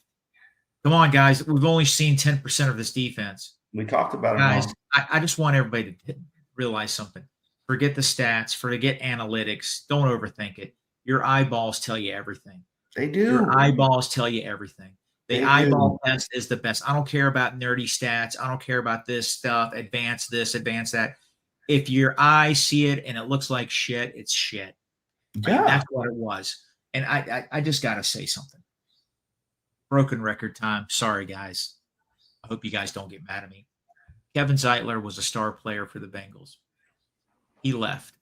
Come on, guys. We've only seen 10% of this defense. We talked about it. Guys, I just want everybody to realize something. Forget the stats. Forget analytics. Don't overthink it. Your eyeballs tell you everything. They do. Your eyeballs tell you everything. The eyeball test is the best. I don't care about nerdy stats. I don't care about this stuff. Advance this, advance that. If your eyes see it and it looks like shit, it's shit. Yeah. That's what it was. And I just got to say something. Broken record time. Sorry, guys. I hope you guys don't get mad at me. Kevin Zeitler was a star player for the Bengals. He left.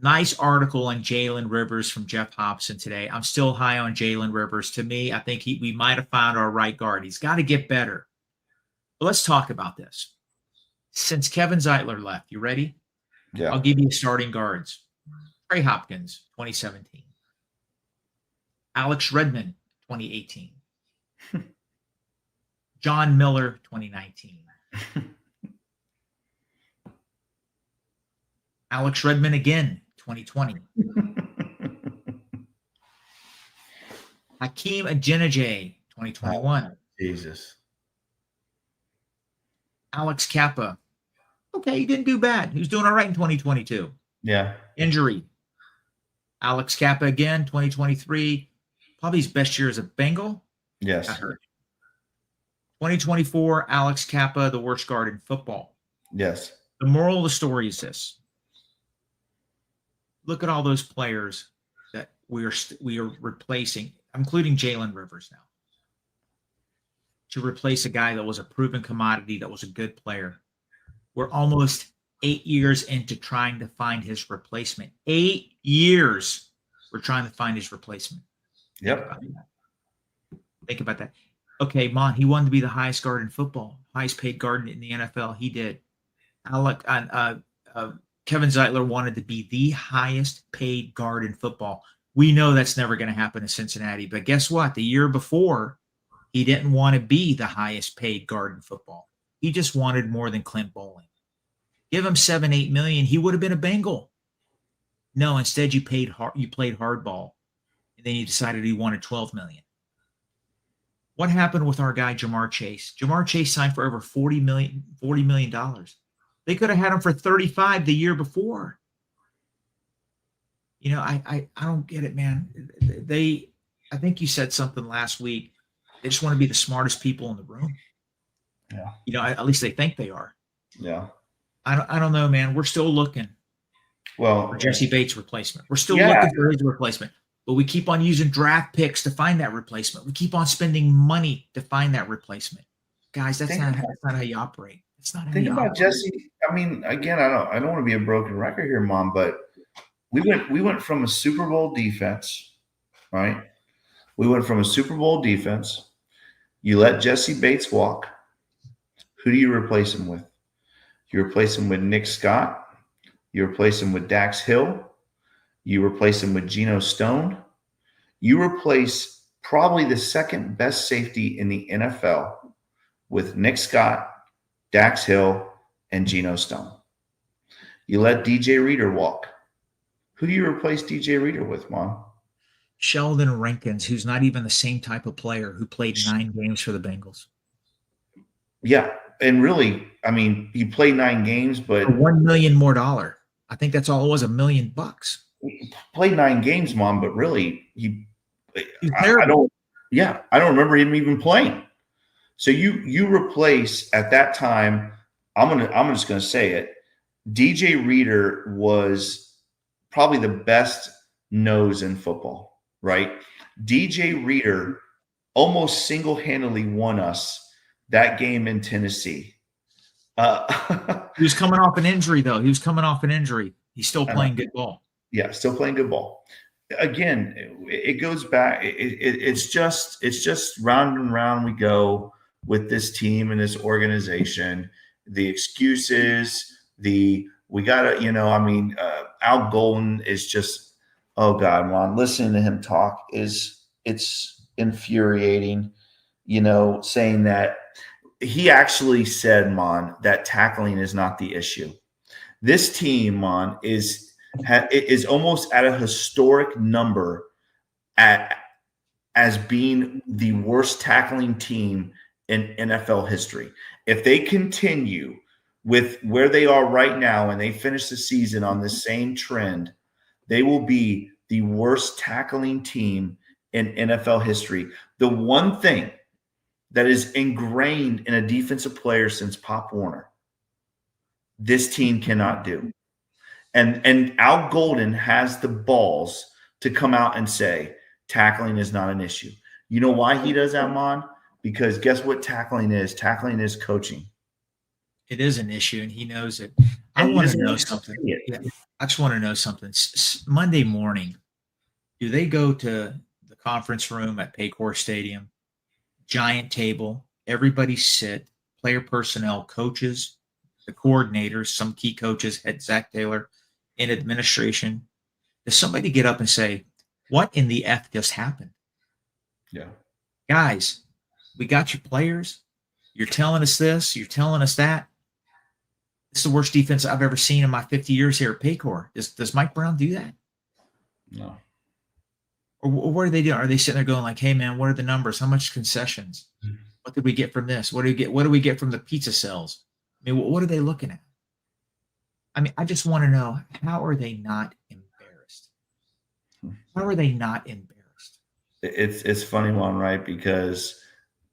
Nice article on Jalen Rivers from Jeff Hobson today. I'm still high on Jalen Rivers. To me, I think we might have found our right guard. He's got to get better. But let's talk about this. Since Kevin Zeitler left, you ready? Yeah. I'll give you starting guards. Trey Hopkins, 2017. Alex Redmond, 2018. John Miller, 2019. Alex Redmond again, 2020. Hakeem Adeniji, 2021. Jesus. Alex Kappa. Okay, he didn't do bad. He was doing all right in 2022. Yeah. Injury. Alex Kappa again, 2023. Probably his best year as a Bengal. Yes. Got hurt. 2024, Alex Kappa, the worst guard in football. Yes. The moral of the story is this. Look at all those players that we are replacing, including Jalen Rivers now, to replace a guy that was a proven commodity, that was a good player. We're almost 8 years into trying to find his replacement. 8 years we're trying to find his replacement. Yep. Think about that. Okay, Mon, he wanted to be the highest guard in football, highest paid guard in the NFL. He did. Kevin Zeitler wanted to be the highest paid guard in football. We know that's never going to happen in Cincinnati. But guess what? The year before, he didn't want to be the highest paid guard in football. He just wanted more than Clint Bowling. Give him $7-8 million, he would have been a Bengal. No, instead you played hardball, and then you decided he wanted $12 million. What happened with our guy Jamar Chase? Jamar Chase signed for over $40 million. They could have had him for 35 the year before. You know, I don't get it, man. I think you said something last week. They just want to be the smartest people in the room. Yeah. You know, at least they think they are. Yeah. I don't know, man. We're still looking Well, for Jesse Bates' replacement. We're still looking for his replacement. But we keep on using draft picks to find that replacement. We keep on spending money to find that replacement. Guys, that's not how you operate. It's not how think you about operate. Jesse. I mean, again, I don't want to be a broken record here, Mom, but we went from a Super Bowl defense, right? We went from a Super Bowl defense. You let Jesse Bates walk. Who do you replace him with? You replace him with Nick Scott. You replace him with Dax Hill. You replace him with Geno Stone. You replace probably the second best safety in the NFL with Nick Scott, Dax Hill, and Geno Stone. You let DJ Reader walk. Who do you replace DJ Reader with, Mom? Sheldon Rankins, who's not even the same type of player, who played 9 games for the Bengals. Yeah, and really, I mean, he played 9 games, but For $1 million more. I think that's all it was, $1 million. Played 9 games, Mom, but really, I don't remember him even playing. So you replace at that time. I'm just gonna say it. DJ Reader was probably the best nose in football, right? DJ Reader almost single-handedly won us that game in Tennessee. He was coming off an injury, though. He's still playing good ball. Yeah, still playing good ball. Again, it goes back. It's just round and round we go with this team and this organization. The excuses, we gotta, Al Golden is just, oh God, Ron, listening to him talk it's infuriating. Saying that he actually said, Mon, that tackling is not the issue. This team, Mon, is almost at a historic number as being the worst tackling team in NFL history. If they continue with where they are right now and they finish the season on the same trend, they will be the worst tackling team in NFL history. The one thing that is ingrained in a defensive player since Pop Warner, this team cannot do. And Al Golden has the balls to come out and say tackling is not an issue. You know why he does that, Mon? Because guess what tackling is? Tackling is coaching. It is an issue, and he knows it. I want to know something. Yeah, I just want to know something. Monday morning, do they go to the conference room at Paycor Stadium, giant table, everybody sit, player personnel, coaches, the coordinators, some key coaches, head Zach Taylor, in administration? Does somebody get up and say, what in the F just happened? Yeah. Guys, we got your players. You're telling us this. You're telling us that. It's the worst defense I've ever seen in my 50 years here at Paycor. Does Mike Brown do that? No. Or what are they doing? Are they sitting there going like, hey man, what are the numbers? How much concessions? What did we get from this? What do we get from the pizza sales? I mean, what are they looking at? I mean, I just want to know, how are they not embarrassed? How are they not embarrassed? It's funny one, right? Because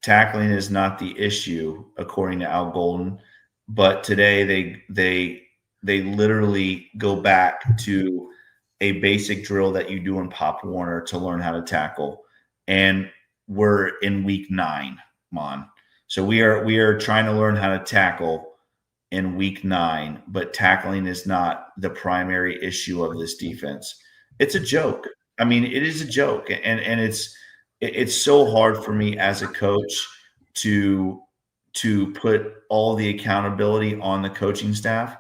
tackling is not the issue according to Al Golden, but today they literally go back to a basic drill that you do in Pop Warner to learn how to tackle, and we're in week 9, Mon. So we are trying to learn how to tackle in week 9, but tackling is not the primary issue of this defense. It's a joke. I mean, it is a joke, and it's so hard for me as a coach to put all the accountability on the coaching staff,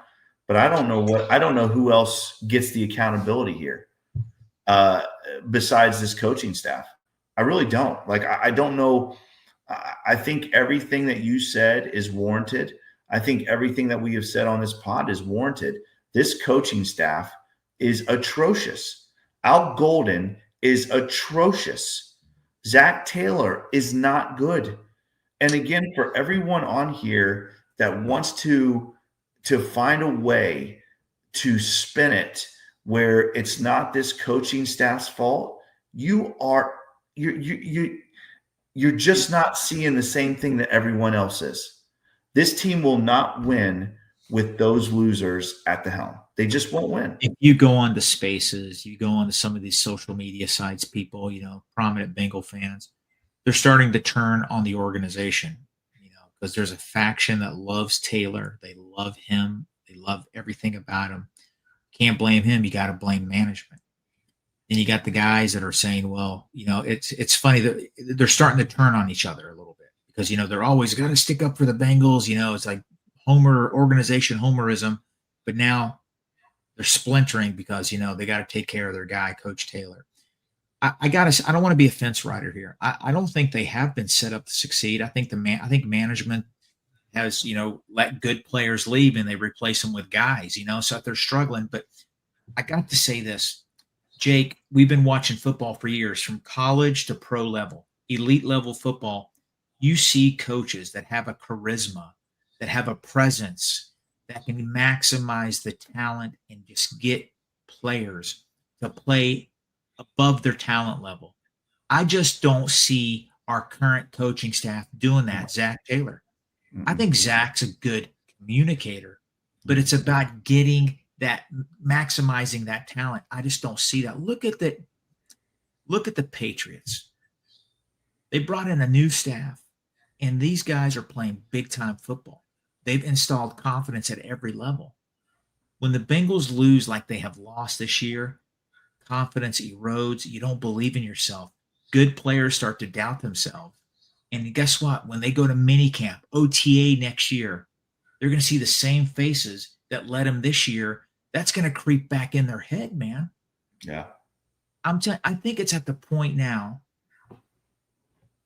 but I don't know who else gets the accountability here besides this coaching staff. I really don't. Like, I don't know. I think everything that you said is warranted. I think everything that we have said on this pod is warranted. This coaching staff is atrocious. Al Golden is atrocious. Zach Taylor is not good. And again, for everyone on here that wants to find a way to spin it where it's not this coaching staff's fault, you're just not seeing the same thing that everyone else is. This team will not win with those losers at the helm. They just won't win. If you go on to Spaces, you go on to some of these social media sites, people, prominent Bengal fans, they're starting to turn on the organization, because there's a faction that loves Taylor. They love him. They love everything about him. Can't blame him. You got to blame management. And you got the guys that are saying, well, it's funny that they're starting to turn on each other a little bit because, they're always got to stick up for the Bengals. It's like homerism. But now they're splintering because, they got to take care of their guy, Coach Taylor. I don't want to be a fence rider here. I don't think they have been set up to succeed. I think management has, let good players leave and they replace them with guys, so they're struggling. But I got to say this, Jake, we've been watching football for years, from college to pro level, elite level football. You see coaches that have a charisma, that have a presence, that can maximize the talent and just get players to play above their talent level. I just don't see our current coaching staff doing that. Zach Taylor. I think Zach's a good communicator, but it's about getting that, maximizing that talent. I just don't see that. Look at the Patriots. They brought in a new staff, and these guys are playing big time football. They've installed confidence at every level. When the Bengals lose like they have lost this year, confidence erodes. You don't believe in yourself. Good players start to doubt themselves. And guess what? When they go to minicamp, OTA next year, they're going to see the same faces that led them this year. That's going to creep back in their head, man. Yeah. I think it's at the point now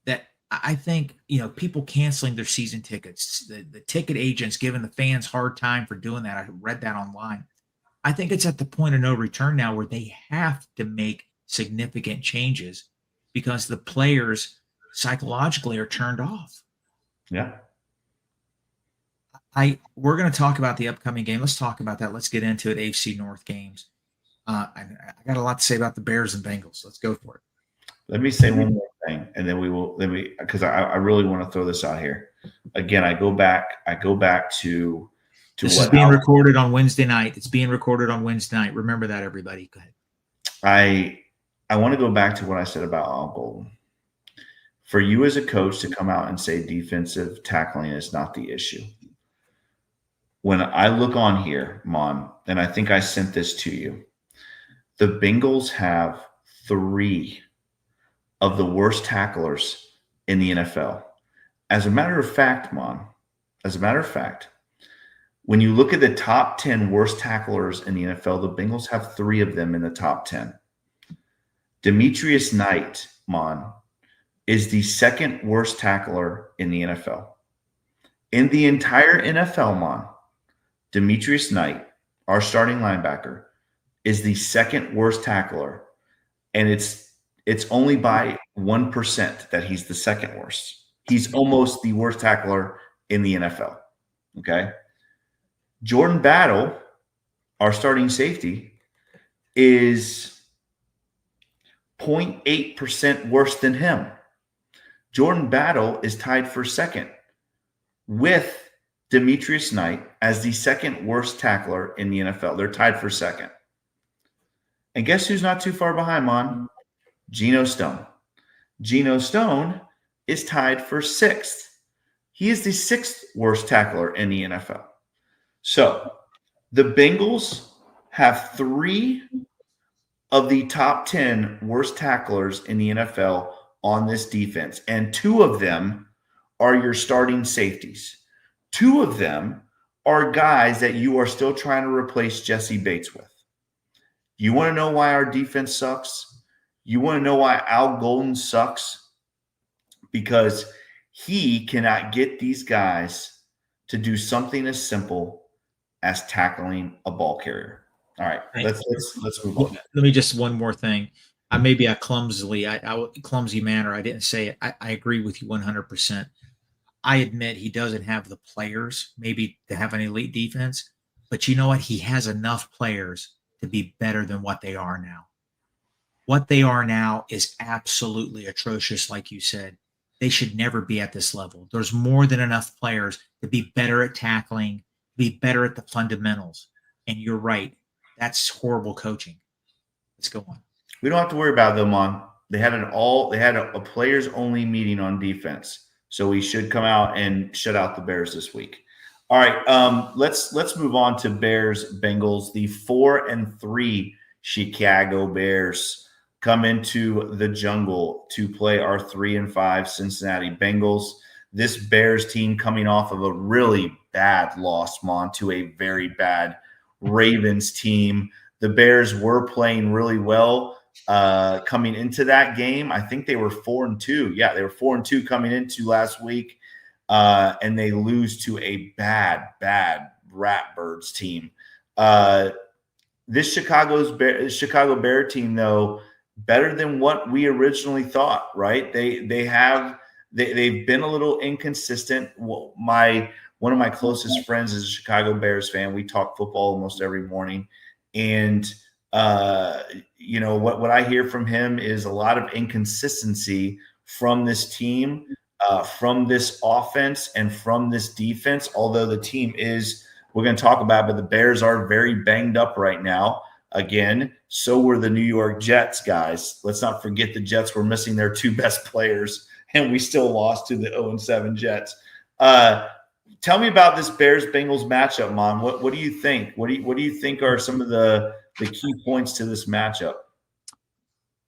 that I think, people canceling their season tickets, the ticket agents giving the fans hard time for doing that. I read that online. I think it's at the point of no return now where they have to make significant changes because the players psychologically are turned off. Yeah. We're going to talk about the upcoming game. Let's talk about that. Let's get into it. AFC North games. I got a lot to say about the Bears and Bengals. Let's go for it. Let me say one more thing, and then because I really want to throw this out here. Again, I go back to this is being recorded on Wednesday night. It's being recorded on Wednesday night. Remember that, everybody. Go ahead. I want to go back to what I said about Al Golden. For you as a coach to come out and say defensive tackling is not the issue. When I look on here, Mon, and I think I sent this to you, the Bengals have 3 of the worst tacklers in the NFL. As a matter of fact, Mon, when you look at the top 10 worst tacklers in the NFL, the Bengals have 3 of them in the top 10. Demetrius Knight, Mon, is the 2nd worst tackler in the NFL. In the entire NFL, Mon, Demetrius Knight, our starting linebacker, is the second worst tackler, and it's only by 1% that he's the second worst. He's almost the worst tackler in the NFL. Okay. Jordan Battle, our starting safety, is 0.8% worse than him. Jordan Battle is tied for second with Demetrius Knight as the second worst tackler in the NFL. They're tied for second. And guess who's not too far behind, Mon? Geno Stone. Geno Stone is tied for sixth. He is the sixth worst tackler in the NFL. So the Bengals have 3 of the top 10 worst tacklers in the NFL on this defense, and 2 of them are your starting safeties. 2 of them are guys that you are still trying to replace Jesse Bates with. You want to know why our defense sucks? You want to know why Al Golden sucks? Because he cannot get these guys to do something as simple as tackling a ball carrier. All right, let's move on. Let me just one more thing. Maybe I clumsy manner. I didn't say it. I agree with you 100%. I admit he doesn't have the players maybe to have an elite defense, but you know what? He has enough players to be better than what they are now. What they are now is absolutely atrocious, like you said. They should never be at this level. There's more than enough players to be better at tackling, be better at the fundamentals. And you're right. That's horrible coaching. Let's go on. We don't have to worry about them on. They had a players only meeting on defense. So we should come out and shut out the Bears this week. All right, let's move on to Bears Bengals. The 4-3 Chicago Bears come into the jungle to play our 3-5 Cincinnati Bengals. This Bears team coming off of a really bad loss, Mon, to a very bad Ravens team. The Bears were playing really well coming into that game. I think they were 4-2. Yeah, they were 4-2 coming into last week, and they lose to a bad Ratbirds team. This Chicago Bear team, though, better than what we originally thought. Right? They've been a little inconsistent. One of my closest friends is a Chicago Bears fan. We talk football almost every morning, and what I hear from him is a lot of inconsistency from this team, from this offense, and from this defense. Although the team is, we're going to talk about, but the Bears are very banged up right now. Again, so were the New York Jets, guys. Let's not forget the Jets were missing their 2 best players, and we still lost to the 0-7 Jets. Tell me about this Bears-Bengals matchup, Mon. What do you think? What do you think are some of the key points to this matchup?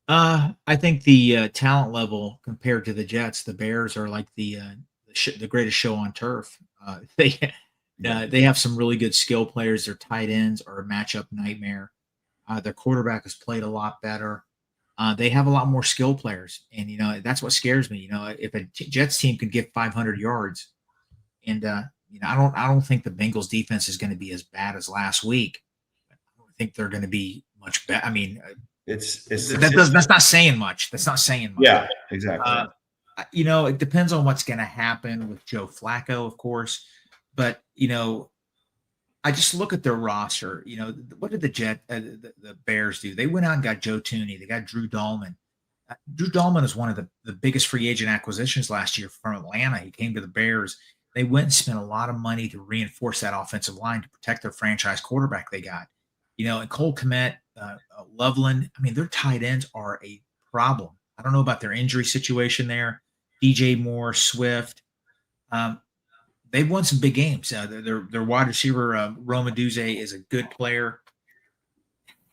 I think the talent level compared to the Jets, the Bears are like the greatest show on turf. They have some really good skill players. Their tight ends are a matchup nightmare. Their quarterback has played a lot better. They have a lot more skill players, and that's what scares me. If a Jets team can get 500 yards, and I don't think the Bengals defense is going to be as bad as last week. I don't think they're going to be much better. I mean, that's not saying much. That's not saying much. Yeah, exactly. It depends on what's going to happen with Joe Flacco, of course. But I just look at their roster. What did the Bears do? They went out and got Joe Thuney. They got Drew Dahlman. Drew Dahlman is one of the biggest free agent acquisitions last year from Atlanta. He came to the Bears. They went and spent a lot of money to reinforce that offensive line to protect their franchise quarterback they got. And Cole Kmet, Loveland, I mean, their tight ends are a problem. I don't know about their injury situation there. DJ Moore, Swift. They've won some big games. Their wide receiver, Roma Duze, is a good player.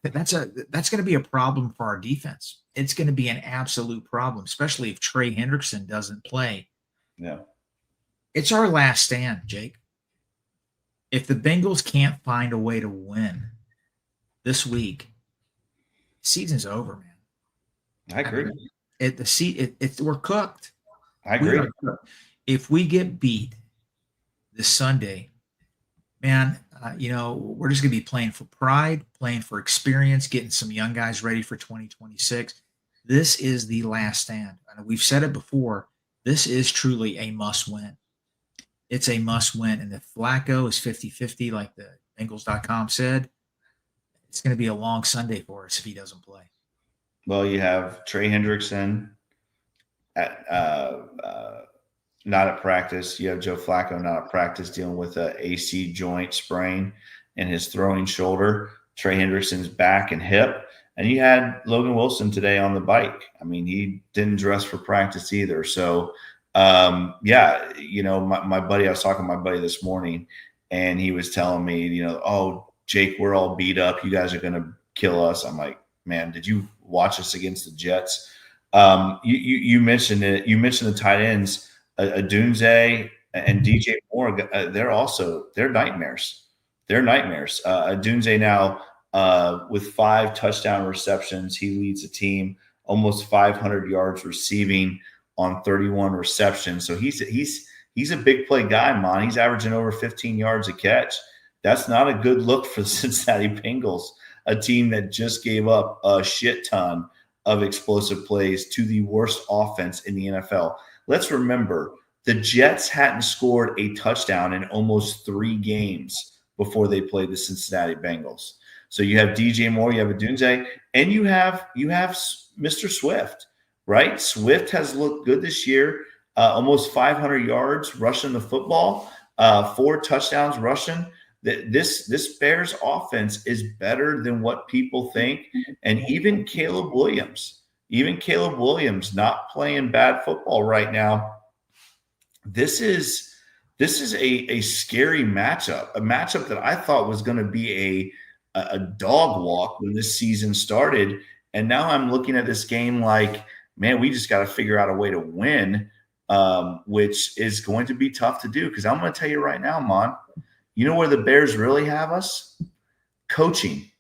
That's going to be a problem for our defense. It's going to be an absolute problem, especially if Trey Hendrickson doesn't play. Yeah. It's our last stand, Jake. If the Bengals can't find a way to win this week, season's over, man. I agree. We're cooked. I agree. If we get beat this Sunday, man, we're just going to be playing for pride, playing for experience, getting some young guys ready for 2026. This is the last stand. And we've said it before. This is truly a must win. It's a must win. And if Flacco is 50-50, like the Bengals.com said, it's going to be a long Sunday for us if he doesn't play. Well, you have Trey Hendrickson at not at practice. You have Joe Flacco not at practice, dealing with a AC joint sprain in his throwing shoulder. Trey Hendrickson's back and hip. And you had Logan Wilson today on the bike. I mean, he didn't dress for practice either. So, my buddy, I was talking to my buddy this morning, and he was telling me, oh, Jake, we're all beat up. You guys are going to kill us. I'm like, man, did you watch us against the Jets? You mentioned it. You mentioned the tight ends, Adunze and DJ Moore. They're nightmares. They're nightmares. Adunze now with 5 touchdown receptions. He leads the team, almost 500 yards receiving on 31 receptions. So he's a big play guy, man. He's averaging over 15 yards a catch. That's not a good look for the Cincinnati Bengals, a team that just gave up a shit ton of explosive plays to the worst offense in the NFL. Let's remember, the Jets hadn't scored a touchdown in almost 3 games before they played the Cincinnati Bengals. So you have DJ Moore, you have Adunze, and you have Mr. Swift, right? Swift has looked good this year, almost 500 yards rushing the football, 4 touchdowns rushing. This Bears offense is better than what people think. And even Caleb Williams not playing bad football right now. This is a scary matchup, a matchup that I thought was going to be a dog walk when this season started. And now I'm looking at this game like, man, we just got to figure out a way to win, which is going to be tough to do. Because I'm going to tell you right now, Mon, you know where the Bears really have us? Coaching.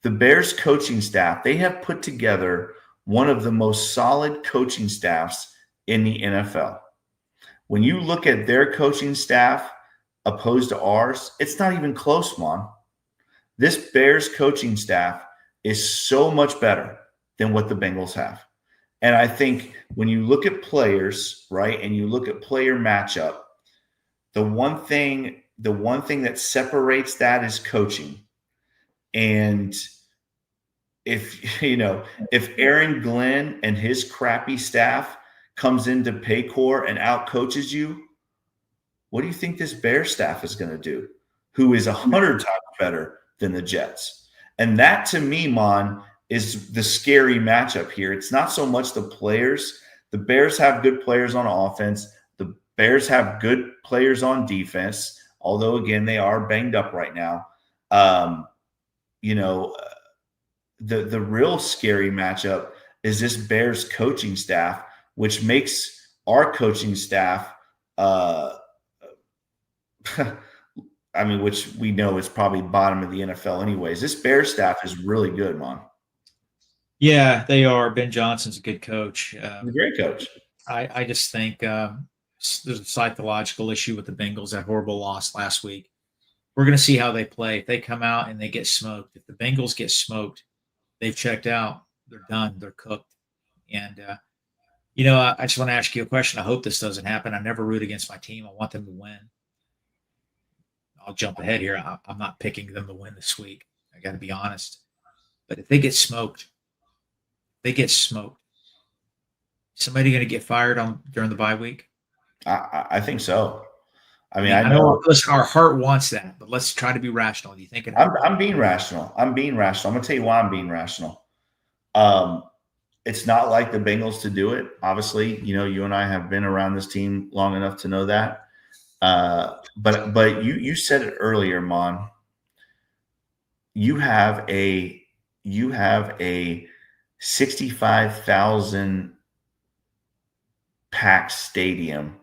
The Bears coaching staff, they have put together one of the most solid coaching staffs in the NFL. When you look at their coaching staff opposed to ours, it's not even close, Mon. This Bears coaching staff is so much better than what the Bengals have. And I think when you look at players, right, and you look at player matchup, the one thing that separates that is coaching. And if Aaron Glenn and his crappy staff comes into Paycor and outcoaches you, what do you think this Bears staff is going to do? Who is 100 times better than the Jets? And that, to me, Mon, is the scary matchup here. It's not so much the players. The Bears have good players on offense. The Bears have good players on defense, although, again, they are banged up right now. The real scary matchup is this Bears coaching staff, which makes our coaching staff which we know is probably bottom of the NFL anyways. This Bears staff is really good, Mon. Yeah, they are. Ben Johnson's a good coach. He's a great coach. I just think there's a psychological issue with the Bengals, that horrible loss last week. We're going to see how they play. If they come out and they get smoked, if the Bengals get smoked, they've checked out. They're done. They're cooked. And, I just want to ask you a question. I hope this doesn't happen. I never root against my team. I want them to win. I'll jump ahead here. I'm not picking them to win this week. I got to be honest. But if they get smoked, somebody going to get fired during the bye week? I think so. I know our heart wants that, but let's try to be rational. Do you think I'm being rational? I'm going to tell you why I'm being rational. It's not like the Bengals to do it. Obviously, you and I have been around this team long enough to know that. But you said it earlier, Mon. You have a 65,000 packed stadium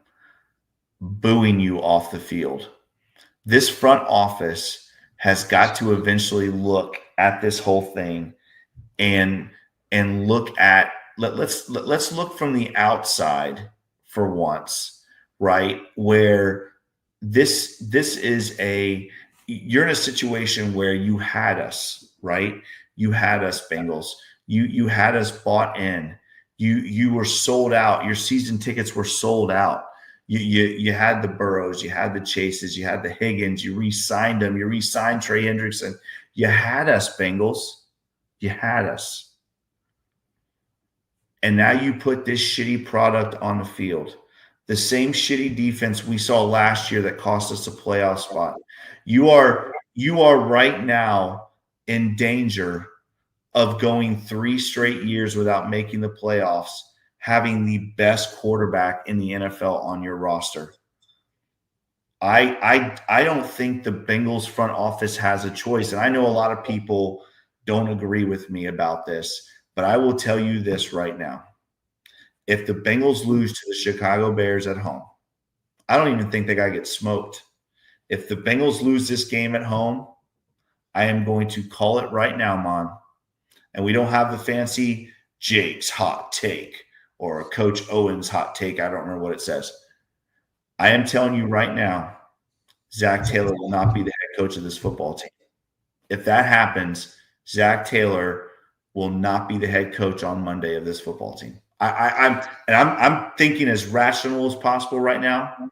booing you off the field. This front office has got to eventually look at this whole thing and look at let's look from the outside for once, right? Where this is you're in a situation where you had us, right? You had us, Bengals. You had us bought in. You were sold out. Your season tickets were sold out. You had the Burrows, you had the Chases, you had the Higgins, you re-signed them, you re-signed Trey Hendrickson. You had us, Bengals. You had us. And now you put this shitty product on the field. The same shitty defense we saw last year that cost us a playoff spot. You are right now in danger of going 3 straight years without making the playoffs, having the best quarterback in the NFL on your roster. I don't think the Bengals front office has a choice. And I know a lot of people don't agree with me about this, but I will tell you this right now. If the Bengals lose to the Chicago Bears at home, I don't even think they got to get smoked. If the Bengals lose this game at home, I am going to call it right now, Mon. And we don't have the fancy Jake's hot take or Coach Owen's hot take. I don't remember what it says. I am telling you right now, Zach Taylor will not be the head coach of this football team. If that happens, Zach Taylor will not be the head coach on Monday of this football team. I'm thinking as rational as possible right now.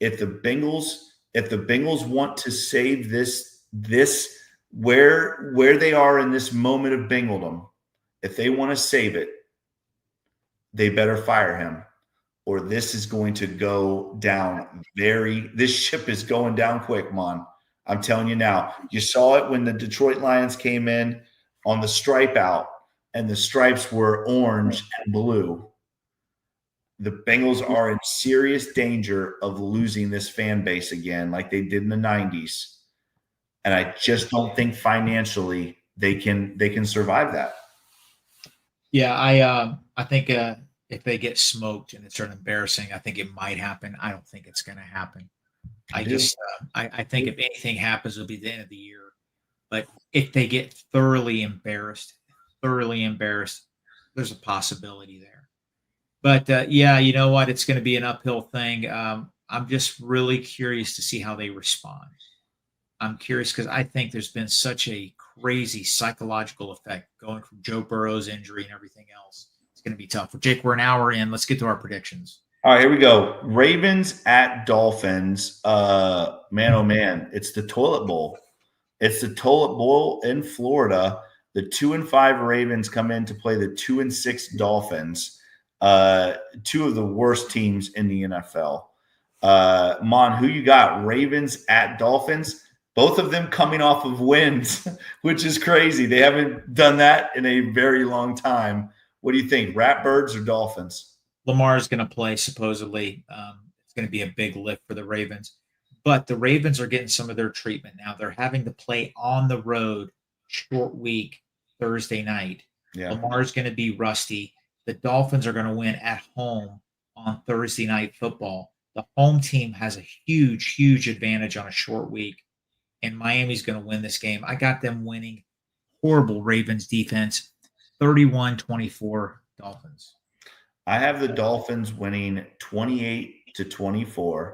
If the Bengals want to save this where they are in this moment of Bengaldom, if they want to save it, they better fire him, or this is going to go down this ship is going down quick, Mon. I'm telling you now. You saw it when the Detroit Lions came in on the stripe out, and the stripes were orange and blue. The Bengals are in serious danger of losing this fan base again, like they did in the 90s. And I just don't think financially they can survive that. Yeah, I think if they get smoked and it's sort of embarrassing, I think it might happen. I don't think it's going to happen. I think if anything happens, it'll be the end of the year. But if they get thoroughly embarrassed, there's a possibility there. But yeah, you know what? It's going to be an uphill thing. I'm just really curious to see how they respond. I'm curious because I think there's been such a crazy psychological effect going from Joe Burrow's injury and everything else. It's going to be tough. Well, Jake, we're an hour in. Let's get to our predictions. All right, here we go. Ravens at Dolphins. Man, oh man, it's the toilet bowl. It's the toilet bowl in Florida. The 2-5 Ravens come in to play the 2-6 Dolphins. Two of the worst teams in the NFL. Mon, who you got? Ravens at Dolphins. Both of them coming off of wins, which is crazy. They haven't done that in a very long time. What do you think? Ratbirds or Dolphins? Lamar is going to play, supposedly. It's going to be a big lift for the Ravens. But the Ravens are getting some of their treatment now. They're having to play on the road, short week, Thursday night. Yeah. Lamar's going to be rusty. The Dolphins are going to win at home on Thursday night football. The home team has a huge, huge advantage on a short week. And Miami's going to win this game. I got them winning. Horrible Ravens defense. 31-24 Dolphins. I have the Dolphins winning 28-24.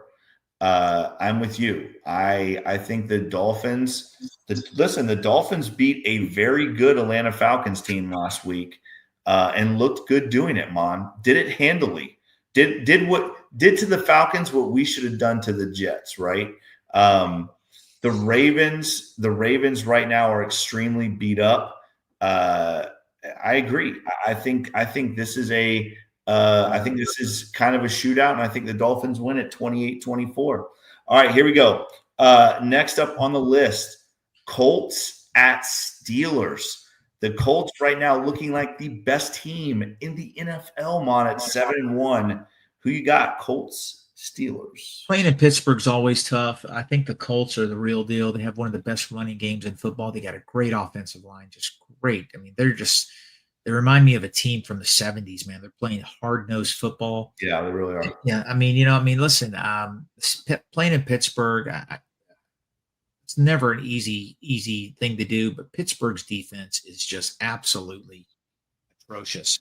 I'm with you. I think the Dolphins the Dolphins beat a very good Atlanta Falcons team last week and looked good doing it, Mon. Did it handily. Did to the Falcons what we should have done to the Jets, right? The Ravens right now are extremely beat up. I agree. I think this is this is kind of a shootout, and I think the Dolphins win it 28-24. All right, here we go. Next up on the list, Colts at Steelers. The Colts right now looking like the best team in the NFL, Mon, at 7-1. Who you got? Colts, Steelers. Playing in Pittsburgh's always tough. I think the Colts are the real deal. They have one of the best running games in football. They got a great offensive line, just great. I mean, they remind me of a team from the 70s, man. They're playing hard-nosed football. Yeah, they really are. Yeah, listen, playing in Pittsburgh, it's never an easy thing to do, but Pittsburgh's defense is just absolutely atrocious.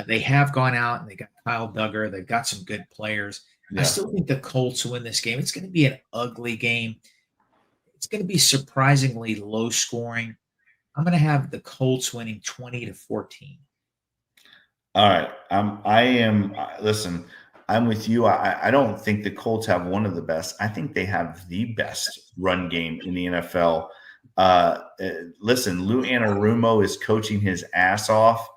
They have gone out and they got Kyle Duggar. They've got some good players. I still think the Colts win this game. It's going to be an ugly game. It's going to be surprisingly low scoring. I'm going to have the Colts winning 20-14. All right. Listen, I'm with you. I don't think the Colts have one of the best. I think they have the best run game in the NFL. Listen, Lou Anarumo is coaching his ass off.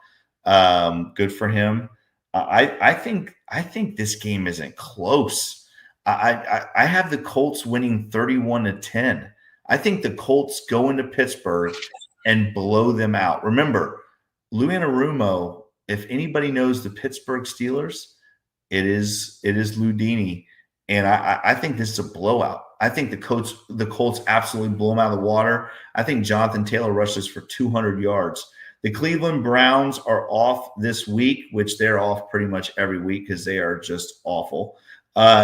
Good for him. I think this game isn't close. I have the Colts winning 31-10. I think the Colts go into Pittsburgh and blow them out. Remember, Lou Anarumo, if anybody knows the Pittsburgh Steelers, it is Ludini. And I think this is a blowout. I think the Colts absolutely blow them out of the water. I think Jonathan Taylor rushes for 200 yards. The Cleveland Browns are off this week, which they're off pretty much every week because they are just awful.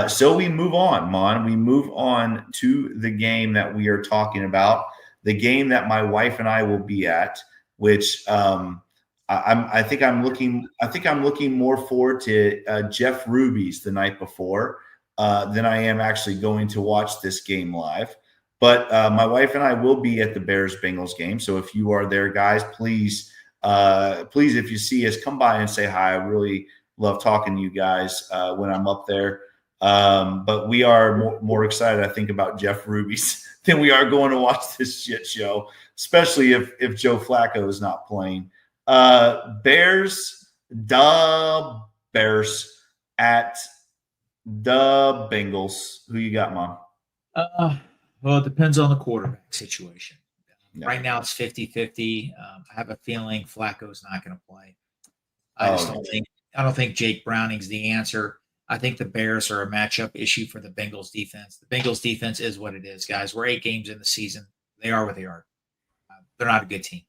So we move on, Mon. We move on to the game that we are talking about, the game that my wife and I will be at, which I think I'm looking more forward to Jeff Ruby's the night before than I am actually going to watch this game live. But my wife and I will be at the Bears-Bengals game. So if you are there, guys, please, if you see us, come by and say hi. I really love talking to you guys when I'm up there. But we are more excited, I think, about Jeff Ruby's than we are going to watch this shit show, especially if Joe Flacco is not playing. Bears at the Bengals. Who you got, Mom? Well, it depends on the quarterback situation. Yeah. Right now it's 50-50. I have a feeling Flacco's not going to play. I don't think Jake Browning's the answer. I think the Bears are a matchup issue for the Bengals defense. The Bengals defense is what it is, guys. We're 8 games in the season. They are what they are. They're not a good team.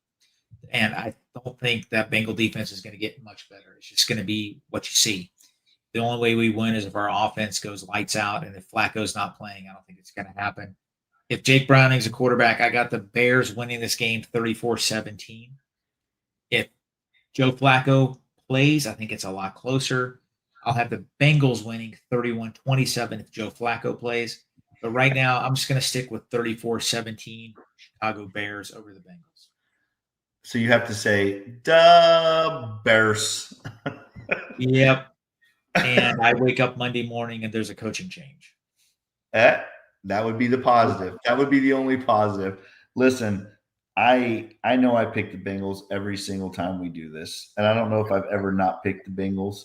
And I don't think that Bengal defense is going to get much better. It's just going to be what you see. The only way we win is if our offense goes lights out, and if Flacco's not playing, I don't think it's going to happen. If Jake Browning's a quarterback, I got the Bears winning this game 34-17. If Joe Flacco plays, I think it's a lot closer. I'll have the Bengals winning 31-27 if Joe Flacco plays. But right now, I'm just going to stick with 34-17 Chicago Bears over the Bengals. So you have to say, duh, Bears. Yep. And I wake up Monday morning and there's a coaching change. That would be the positive. That would be the only positive. Listen, I know I pick the Bengals every single time we do this, and I don't know if I've ever not picked the Bengals.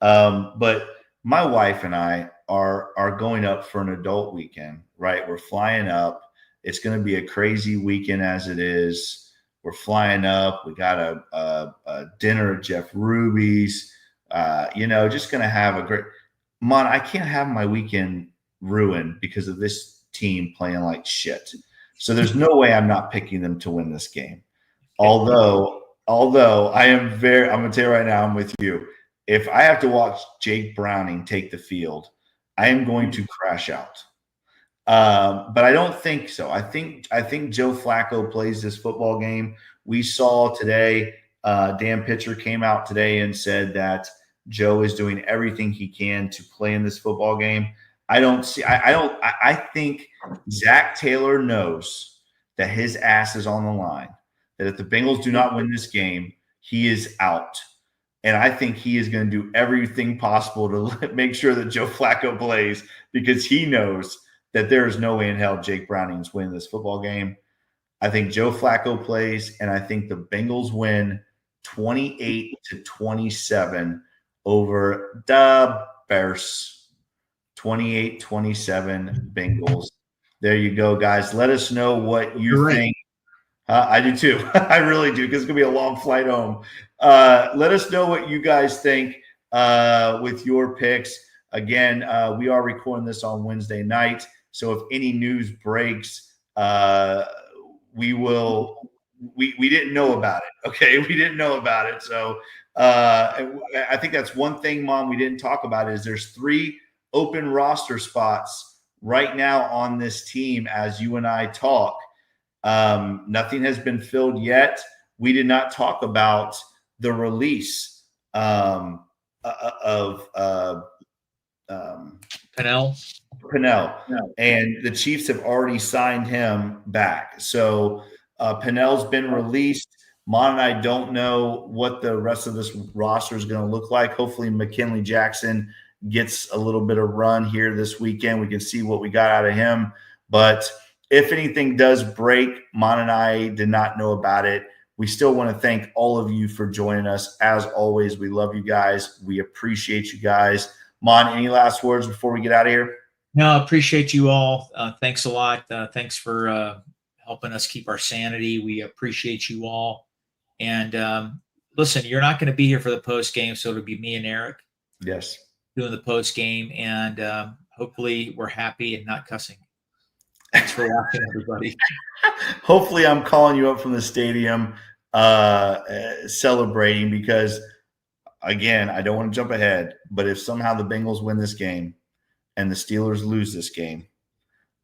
But my wife and I are going up for an adult weekend, right? We're flying up. It's going to be a crazy weekend as it is. We're flying up. We got a dinner at Jeff Ruby's. Just going to have a great – Mon, I can't have my weekend ruined because of this team playing like shit. So there's no way I'm not picking them to win this game. Although I'm going to tell you right now, I'm with you. If I have to watch Jake Browning take the field, I am going to crash out. But I don't think so. I think Joe Flacco plays this football game. We saw today, Dan Pitcher came out today and said that Joe is doing everything he can to play in this football game. I think Zach Taylor knows that his ass is on the line, that if the Bengals do not win this game, he is out. And I think he is going to do everything possible to make sure that Joe Flacco plays because he knows that there is no way in hell Jake Browning's winning this football game. I think Joe Flacco plays, and I think the Bengals win 28-27 over the Bears. 28-27 Bengals. There you go, guys. Let us know what you think. I do too. I really do, because it's going to be a long flight home. Let us know what you guys think with your picks. Again, we are recording this on Wednesday night. So if any news breaks, we didn't know about it. Okay. We didn't know about it. So I think that's one thing, Mom, we didn't talk about is there's 3 open roster spots right now on this team as you and I talk. Nothing has been filled yet. We did not talk about the release of Pennell. And the Chiefs have already signed him back. So Pennell's been released. Mon and I don't know what the rest of this roster is going to look like. Hopefully McKinley Jackson gets a little bit of run here this weekend. We can see what we got out of him. But if anything does break, Mon and I did not know about it. We still want to thank all of you for joining us. As always, we love you guys. We appreciate you guys. Mon, any last words before we get out of here? No, I appreciate you all. Thanks a lot. Thanks for helping us keep our sanity. We appreciate you all. And listen, you're not going to be here for the post game, so it'll be me and Eric. Yes. Doing the post game, and hopefully we're happy and not cussing. Thanks for watching, everybody. Hopefully I'm calling you up from the stadium celebrating because, again, I don't want to jump ahead, but if somehow the Bengals win this game and the Steelers lose this game,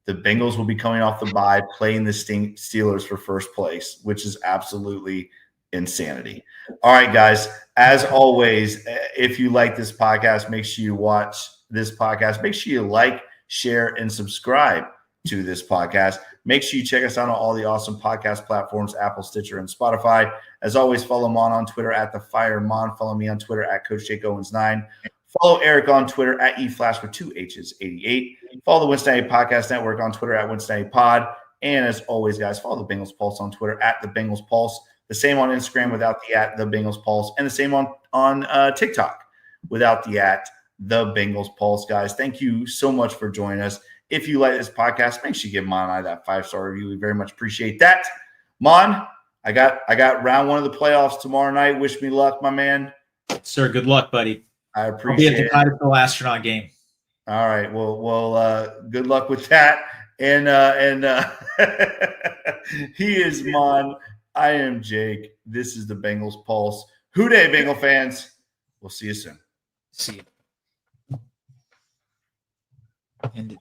the Bengals will be coming off the bye playing the Steelers for first place, which is absolutely insanity. All right, guys. As always, if you like this podcast, make sure you watch this podcast. Make sure you like, share, and subscribe to this podcast. Make sure you check us out on all the awesome podcast platforms, Apple, Stitcher, and Spotify. As always, follow Mon on Twitter at The Fire Mon. Follow me on Twitter at Coach Jake Owens 9. Follow Eric on Twitter at eFlash with 2 H's 88. Follow the Winston Podcast Network on Twitter at Winston Pod. And as always, guys, follow the Bengals Pulse on Twitter at the Bengals Pulse. The same on Instagram without the at the Bengals Pulse, and the same on TikTok without the at the Bengals Pulse. Guys, thank you so much for joining us. If you like this podcast, make sure you give Mon and I that 5-star review. We very much appreciate that. Mon, I got round 1 of the playoffs tomorrow night. Wish me luck, my man. Sir, good luck, buddy. I I'll be appreciate at the Titusville astronaut game. All right. Well, good luck with that. And he is Mon. I am Jake. This is the Bengals Pulse. Hoo day, Bengal fans. We'll see you soon. See you. End it.